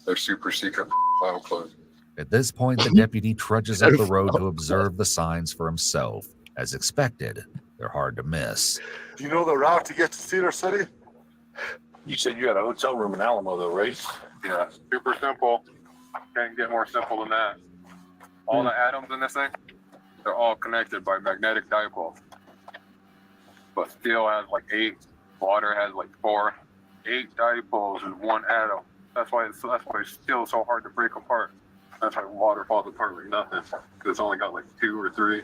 They're super secret final close. At this point, the deputy trudges up the road to observe the signs for himself. As expected, they're hard to miss. Do you know the route to get to Cedar City? You said you had a hotel room in Alamo, though, right? Yeah, super simple. Can't get more simple than that. All the atoms in this thing, they're all connected by magnetic dipoles. But steel has like 8, water has like 4, 8 dipoles in one atom. That's why steel is so hard to break apart. That's why water falls apart like nothing. Because it's only got like 2 or 3.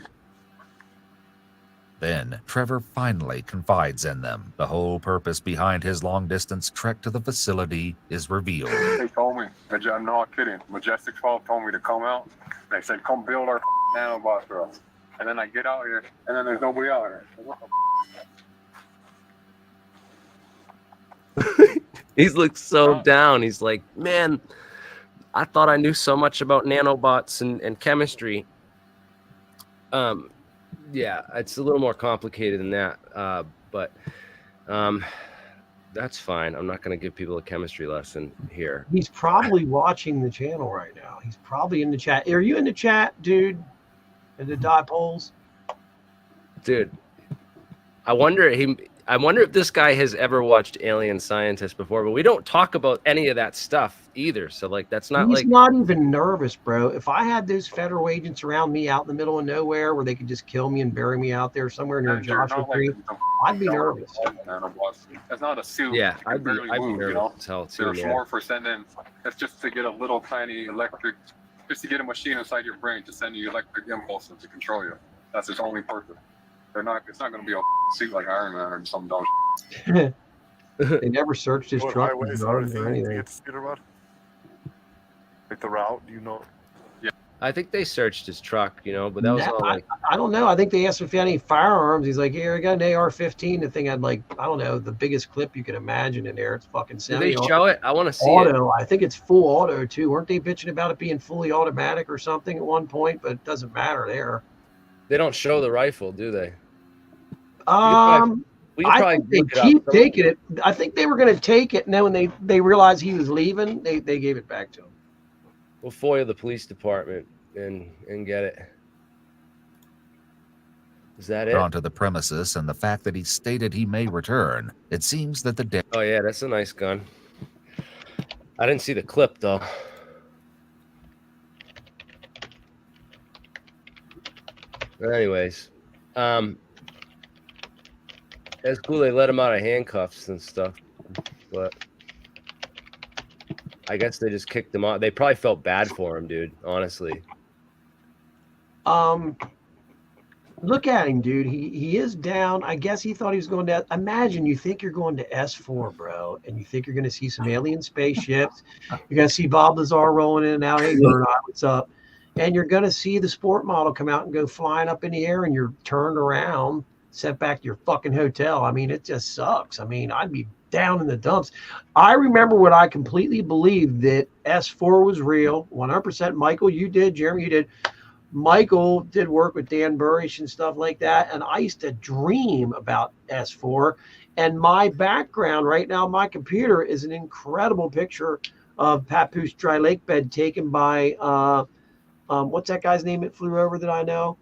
Then Trevor finally confides in them. The whole purpose behind his long-distance trek to the facility is revealed. They told me, I'm not kidding, Majestic 12 told me to come out. They said, come build our nanobots for us. And then I get out here, and then there's nobody out here. He looks so down. He's like, man, I thought I knew so much about nanobots and chemistry. Yeah, it's a little more complicated than that. But that's fine. I'm not going to give people a chemistry lesson here. He's probably watching the channel right now. He's probably in the chat. Are you in the chat, dude? In the dipoles? Dude, I wonder if this guy has ever watched Alienscientist before, but we don't talk about any of that stuff either. So that's not He's not even nervous, bro. If I had those federal agents around me out in the middle of nowhere where they could just kill me and bury me out there somewhere near Joshua Tree, I'd be nervous. It's not a suit. Yeah, I'd be nervous as hell too. There's more for sending. It's just to get a little tiny electric, just to get a machine inside your brain to send you electric impulses to control you. That's its only purpose. It's not going to be a suit like Iron Man or some dumb shit. They never searched his truck or anything. Like the route, do you know? Yeah, I think they searched his truck, but that was all like. I don't know. I think they asked if he had any firearms. He's like, here, I got an AR-15. The thing had the biggest clip you could imagine in there. It's fucking semi. Did they show it? I want to see auto. I think it's full auto too. Weren't they bitching about it being fully automatic or something at one point? But it doesn't matter there. They don't show the rifle, do they? I think they keep taking it. I think they were going to take it, and then when they realized he was leaving, they gave it back to him. We'll FOIA the police department and get it. Is that it? Drawn to the premises and the fact that he stated he may return, it seems that the Oh yeah, that's a nice gun. I didn't see the clip though. Anyways, that's cool. They let him out of handcuffs and stuff, but I guess they just kicked him out. They probably felt bad for him, dude. Honestly. Look at him, dude. He is down. I guess he thought he was going to. Imagine you think you're going to S4, bro, and you think you're going to see some alien spaceships. You're going to see Bob Lazar rolling in and out. Hey, Bernard, what's up? And you're going to see the sport model come out and go flying up in the air, and you're turned around, sent back to your fucking hotel. I mean, it just sucks. I mean, I'd be down in the dumps. I remember when I completely believed that S4 was real, 100%. Michael, you did. Jeremy, you did. Michael did work with Dan Burish and stuff like that. And I used to dream about S4. And my background right now, my computer is an incredible picture of Papoose Dry Lake Bed taken by, what's that guy's name that flew over that I know?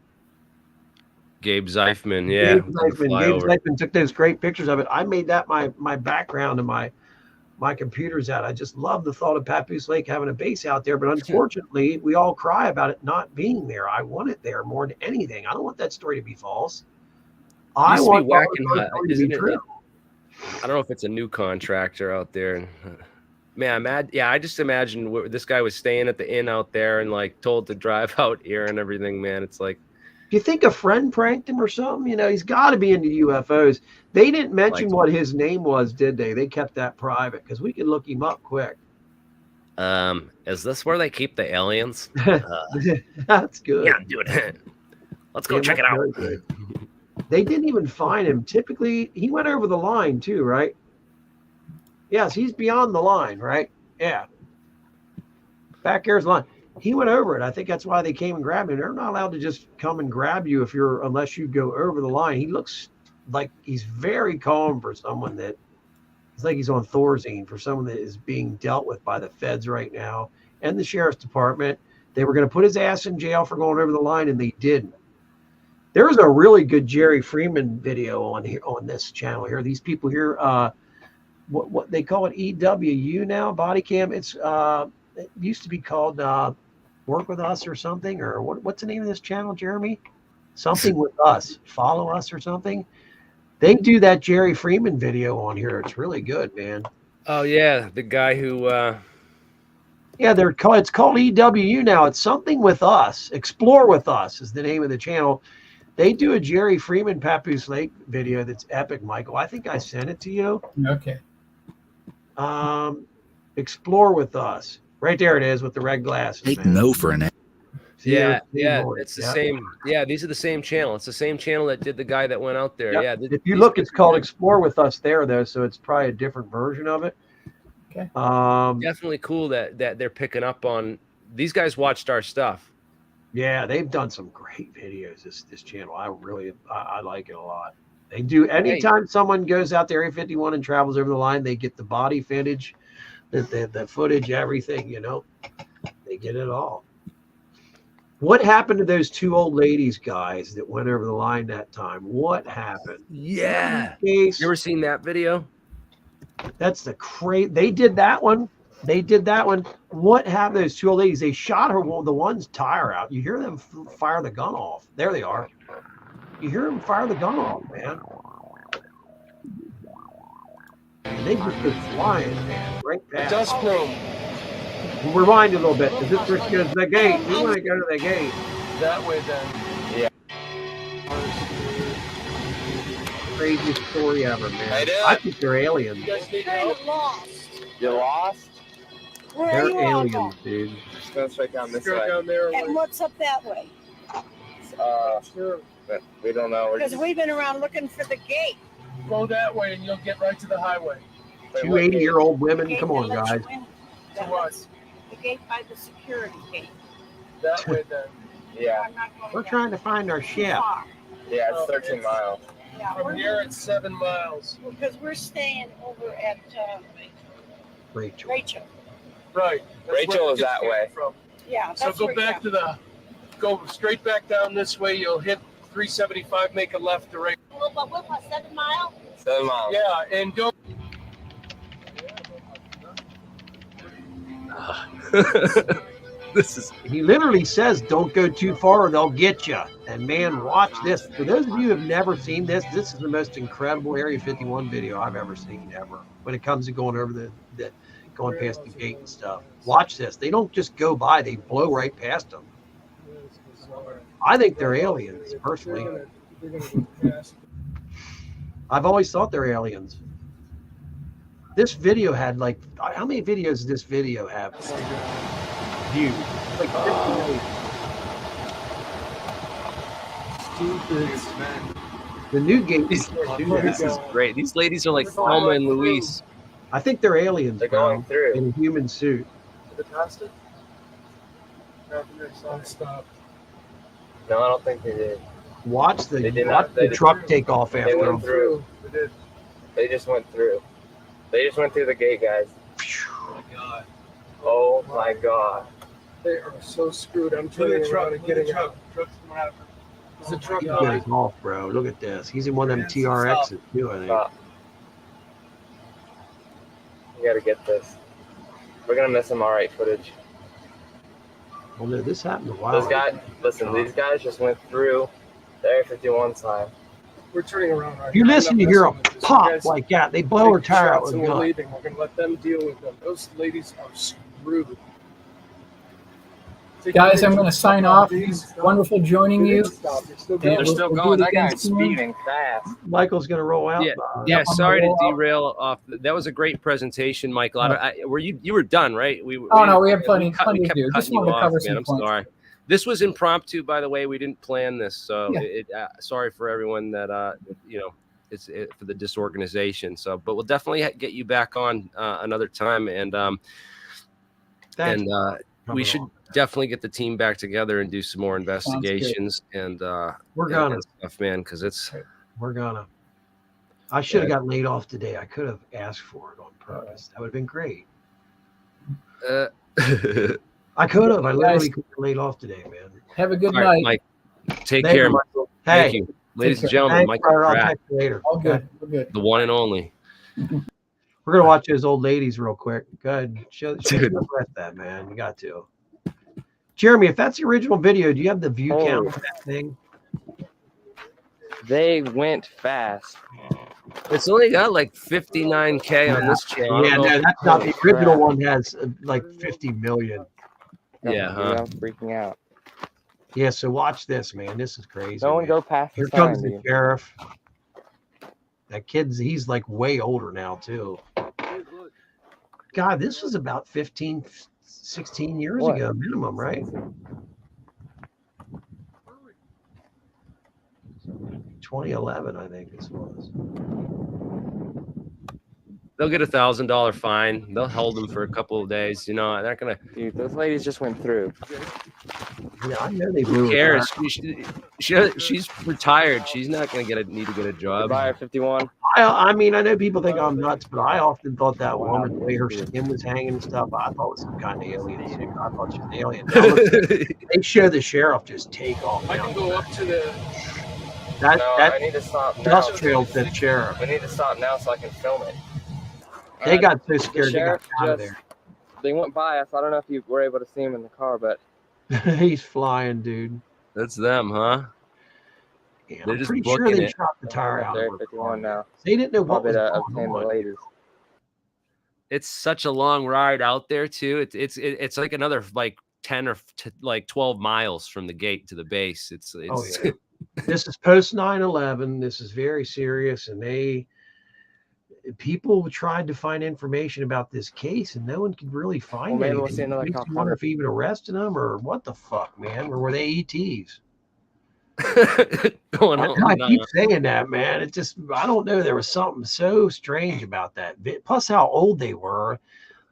Gabe Zeifman, yeah. Gabe Zeifman took those great pictures of it. I made that my background and my my computer's out. I just love the thought of Papoose Lake having a base out there, but unfortunately, we all cry about it not being there. I want it there more than anything. I don't want that story to be false. I want whacking, to be isn't it? true. I don't know if it's a new contractor out there. Man, I just imagine this guy was staying at the inn out there and like told to drive out here and everything, man. It's like, Do you think a friend pranked him or something? You know, he's got to be into UFOs. They didn't mention what his name was, did they? They kept that private because we could look him up quick. Is this where they keep the aliens? That's good. Yeah, dude. Let's go check it out. They didn't even find him. Typically, he went over the line too, right? Yes, he's beyond the line, right? Yeah. Back there's the line. He went over it. I think that's why they came and grabbed him. They're not allowed to just come and grab you unless you go over the line. He looks like he's very calm for someone that it's like he's on Thorazine, for someone that is being dealt with by the feds right now and the sheriff's department. They were going to put his ass in jail for going over the line, and they didn't. There was a really good Jerry Freeman video on here on this channel here. These people here, what they call it EWU now, body cam. It's it used to be called Work With Us or something, or what's the name of this channel, Jeremy? Something With Us, Follow Us or something. They do that Jerry Freeman video on here. It's really good, man. Oh yeah, the guy who yeah, it's called EWU now. It's Something With Us. Explore With Us is the name of the channel. They do a Jerry Freeman Papoose Lake video that's epic, Michael. I think I sent it to you. Okay. Explore With Us. Right there it is with the red glasses. Take no for an Yeah, it's the same. Yeah, these are the same channel. It's the same channel that did the guy that went out there. Yep. Yeah. If you look, it's called Explore With Us there, though, so it's probably a different version of it. Okay. Definitely cool that they're picking up on. These guys watched our stuff. Yeah, they've done some great videos. This channel, I like it a lot. They do anytime someone goes out to Area 51 and travels over the line, they get the body footage, the footage, everything. You know, they get it all. What happened to those two old ladies, guys, that went over the line that time? What happened? Yeah. You ever seen that video? That's the They did that one. What happened to those two old ladies? They shot the one's tire out. You hear them fire the gun off. There they are. You hear them fire the gun off, man. And they just go flying, man. Right past. Dust plume. Rewind a little bit, because this goes to the gate. We want to go to the gate. That way then. Yeah. Craziest story ever, man. I think they're aliens. You guys need help? Lost. You're lost? They're aliens, dude. Just go straight down this way. Down there. And what's up that way? We don't know. Because we've been around looking for the gate. Go that way and you'll get right to the highway. Two 80-year-old women. Come on, guys. To what? The gate by the security gate. That way then. Yeah. We're trying to find our ship. Yeah, it's 13 miles. Yeah, From here it's 7 miles. Because we're staying over at Rachel. Right. Rachel is that way. From. Yeah. So go back to go straight back down this way. You'll hit 375. Make a left to right. But what, 7 miles? 7 miles. Yeah, and don't. He literally says, "Don't go too far, or they'll get you." And man, watch this. For those of you who have never seen this, this is the most incredible Area 51 video I've ever seen ever. When it comes to going over going past the gate and stuff. Watch this. They don't just go by; they blow right past them. I think they're aliens, personally. I've always thought they're aliens. This video had how many videos does this video have? Views. Like 50 million. The new gate. This is great. These ladies are like Thelma and Louise. I think they're aliens. They're going through in a human suit. Did they pass it? Stop. No, I don't think they did. Watch the truck take off after them. They went through. They just went through. They just went through the gate, guys. Oh my god. Oh my god. They are so screwed. I'm turning around and getting out. Truck's coming out. There's a truck going off, bro. Look at this. He's in one of them TRXs too, I think. You gotta get this. We're gonna miss some alright footage. Well, no, this happened a while. Those guys, listen, these guys just went through the Area 51 sign. We're turning around right You now. listen, you hear a pop like that. They blow her tire out with a We're gun. leaving. We're going to let them deal with them. Those ladies are screwed. Guys, I'm going to sign off. Wonderful joining you. They're still going. That guy's speeding fast. Michael's going to roll out. Yeah. Sorry to derail off. That was a great presentation, Michael. Were you were done, right? We have plenty to do. Just wanted to cover some I'm points. sorry. This was impromptu, by the way. We didn't plan this, so sorry for everyone that it's for the disorganization. So, but we'll definitely get you back on another time, and we should definitely get the team back together and do some more investigations. And we're gonna stuff, man, because we're gonna. I should have got laid off today. I could have asked for it on purpose. That would have been great. I could have. I literally could have laid off today, man. Have a good night, Mike. Take care, Michael. Thank you, ladies and gentlemen. Michael I'll Schratt, text you later. All good. We're good. the one and only. We're gonna watch those old ladies real quick. Go ahead, show that, man. You got to. Jeremy, if that's the original video, do you have the view count of that thing? They went fast. It's only got like 59K on this channel. Yeah, no, that's not the original one. Has like 50 million. Yeah, I'm freaking out. Yeah, so watch this, man. This is crazy. No one go past Here the comes sign, the dude. sheriff. That he's like way older now, too. God, this was about 15, 16 years ago, minimum, right? 2011, I think this was. They'll get $1,000 fine. They'll hold them for a couple of days. You know, they're not gonna. Dude, those ladies just went through. Yeah, I know they Who blew cares? She's retired. She's not gonna need to get a job. Buyer 51. I mean, I know people think I'm nuts, but I often thought that woman, the way her skin was hanging and stuff, I thought it was some kind of alien suit. I thought she was an alien. Now, look, they show the sheriff just take off. I can go up to the. I need to stop now. Dust trailed the sheriff. We need to stop now so I can film it. They got so scared they got Sheriff out of there. They went by us. I don't know if you were able to see him in the car, but He's flying, dude. That's them, huh? Yeah, They're I'm just pretty sure booking they it. shot the tire out. they're of her 51 car. now. They didn't know what was Probably going the on. ladies. It's such a long ride out there too. It's like another like 10 or like 12 miles from the gate to the base. It's Oh, yeah. This is post 9/11. This is very serious, and people tried to find information about this case, and no one could really find Well, maybe anything. we'll see another Makes cop you wonder coming. if he even arrested them or what the fuck, man, or were they ETs? going on. I keep saying that, man. It just, I don't know. There was something so strange about that. Plus, how old they were.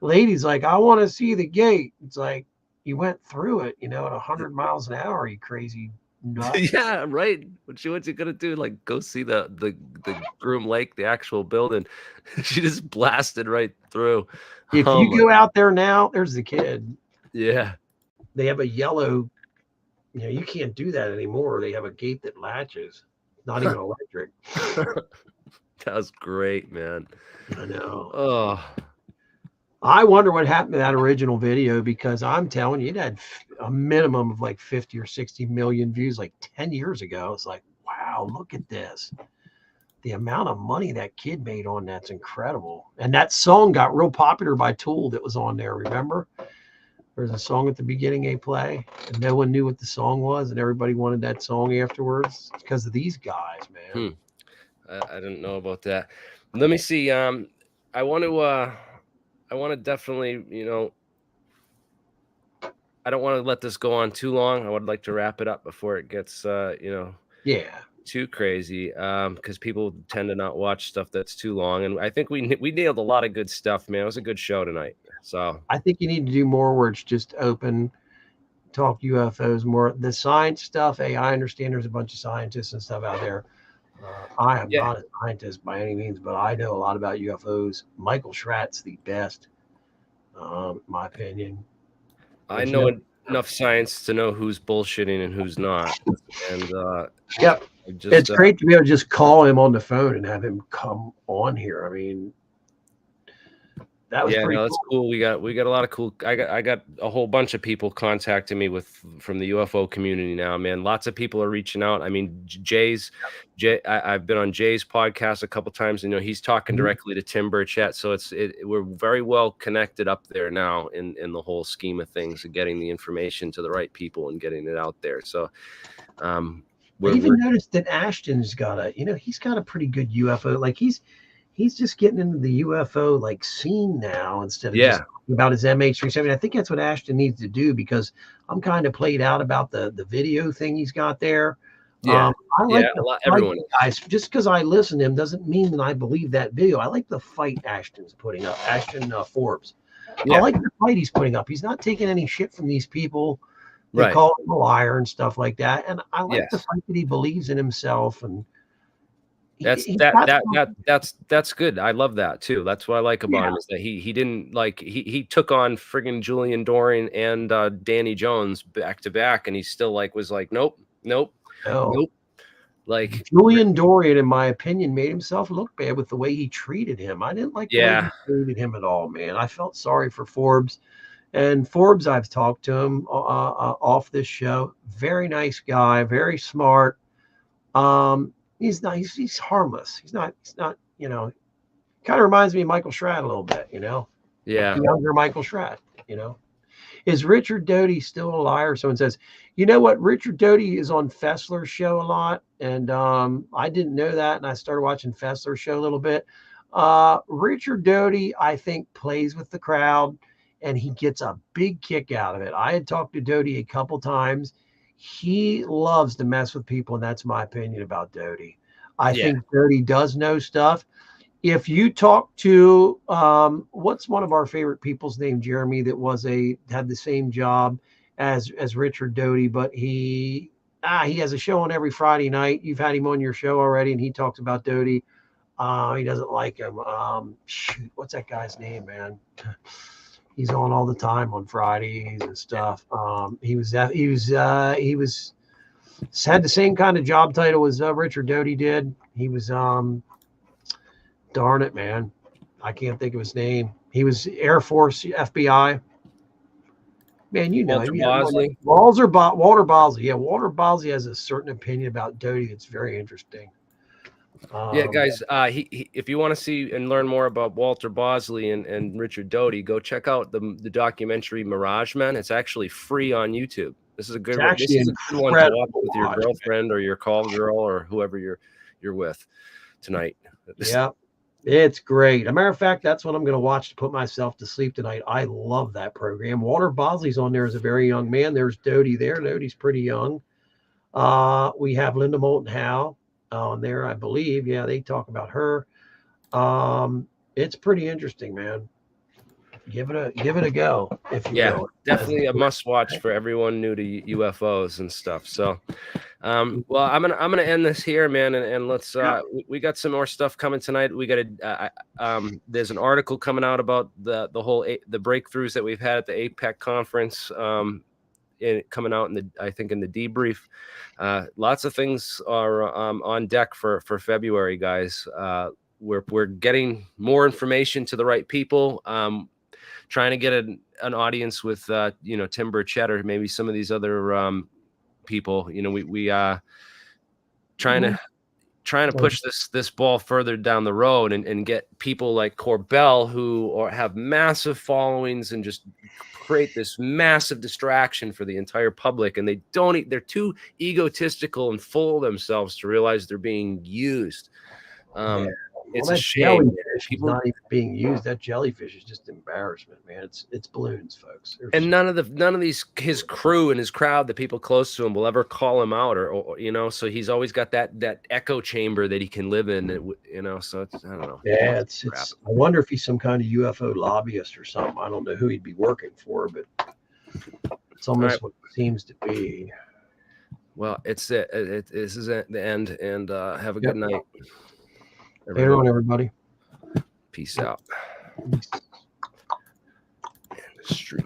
Ladies, like, I want to see the gate. It's like, you went through it, at 100 miles an hour, you crazy nut. Yeah, right. What's you gonna do? Like go see the Groom Lake, the actual building. She just blasted right through. If you go out there now, there's the kid. Yeah. They have a yellow, you can't do that anymore. They have a gate that latches, not even electric. That was great, man. I know. Oh, I wonder what happened to that original video, because I'm telling you, it had a minimum of like 50 or 60 million views like 10 years ago. It's like, wow, look at this. The amount of money that kid made on that's incredible. And that song got real popular by Tool that was on there, remember? There's a song at the beginning they play, and no one knew what the song was, and everybody wanted that song afterwards. It's because of these guys, man. I didn't know about that. Let me see. I want to definitely, I don't want to let this go on too long. I would like to wrap it up before it gets, too crazy, because people tend to not watch stuff that's too long. And I think we nailed a lot of good stuff, man. It was a good show tonight. So I think you need to do more where it's just open, talk UFOs more. The science stuff, I understand there's a bunch of scientists and stuff out there. I am not a scientist by any means, but I know a lot about UFOs. Micheal Schratt's the best, in my opinion. I know enough science to know who's bullshitting and who's not. And yep, it's great to be able to just call him on the phone and have him come on here. I mean, That was pretty no, that's cool. We got a lot of cool. I got a whole bunch of people contacting me from the UFO community now, man. Lots of people are reaching out. I mean, I've been on Jay's podcast a couple times. You know, he's talking directly to Tim Burchett, so we're very well connected up there now in the whole scheme of things, and getting the information to the right people and getting it out there. So, I even noticed that Ashton's got he's got a pretty good UFO. Like he's just getting into the UFO like scene now instead of just talking about his MH370. I think that's what Ashton needs to do, because I'm kind of played out about the video thing he's got there. I like everyone guys. Just because I listen to him doesn't mean that I believe that video. I like the fight Ashton's putting up. Ashton Forbes. I like the fight he's putting up. He's not taking any shit from these people. They call him a liar and stuff like that. And I like the fact that he believes in himself, and that's good. I love that too. That's what I like about him, is that he didn't he took on friggin' Julian Doring and Danny Jones back to back, and he still was like nope. Like Julian Dorian, in my opinion, made himself look bad with the way he treated him. I didn't like the way he treated him at all, man. I felt sorry for Forbes. And Forbes, I've talked to him off this show. Very nice guy, very smart. He's harmless. He's not, kind of reminds me of Micheal Schratt a little bit, Yeah. Like younger Micheal Schratt, Is Richard Doty still a liar? Someone says, you know what? Richard Doty is on Fessler's show a lot. And I didn't know that. And I started watching Fessler's show a little bit. Richard Doty, I think, plays with the crowd, and he gets a big kick out of it. I had talked to Doty a couple times. He loves to mess with people, and that's my opinion about Doty. I think Doty does know stuff. If you talk to what's one of our favorite people's name, Jeremy, that had the same job as Richard Doty, but he has a show on every Friday night. You've had him on your show already, and he talks about Doty. He doesn't like him. Shoot, what's that guy's name, man? He's on all the time on Fridays and stuff. He had the same kind of job title as Richard Doty did. He was, darn it, man, I can't think of his name. He was Air Force, FBI. Man, Walter Bosley. Walter Bosley. Yeah, Walter Bosley has a certain opinion about Doty that's very interesting. Guys, if you want to see and learn more about Walter Bosley and Richard Doty, go check out the documentary Mirage Men. It's actually free on YouTube. This is a good one. This is a good one to watch with your girlfriend or your call girl or whoever you're with tonight. It's great. As a matter of fact, that's what I'm going to watch to put myself to sleep tonight. I love that program. Walter Bosley's on there as a very young man. There's Doty there. Doty's pretty young. We have Linda Moulton Howe on there, I believe. Yeah, they talk about her. It's pretty interesting, man. Give it a go. If you will. Definitely a must watch for everyone new to UFOs and stuff. So, well, I'm gonna end this here, man, and let's. We got some more stuff coming tonight. We got there's an article coming out about the whole the breakthroughs that we've had at the APEC conference. Coming out I think in the debrief. Lots of things are on deck for February, guys. We're getting more information to the right people. Trying to get an audience with Tim Burchett or maybe some of these other people. We trying to push this ball further down the road and get people like Corbell who have massive followings and just create this massive distraction for the entire public, and they're too egotistical and full of themselves to realize they're being used. It's a shame. People not even being used. That jellyfish is just embarrassment, man. It's balloons, folks. And none of his crew and his crowd, the people close to him, will ever call him out or so he's always got that echo chamber that he can live in. So it's, I don't know. Yeah, it's I wonder if he's some kind of UFO lobbyist or something. I don't know who he'd be working for, but it's almost what it seems to be. Well, this is the end, and have a good night. Later on, everybody. Peace out. And the street.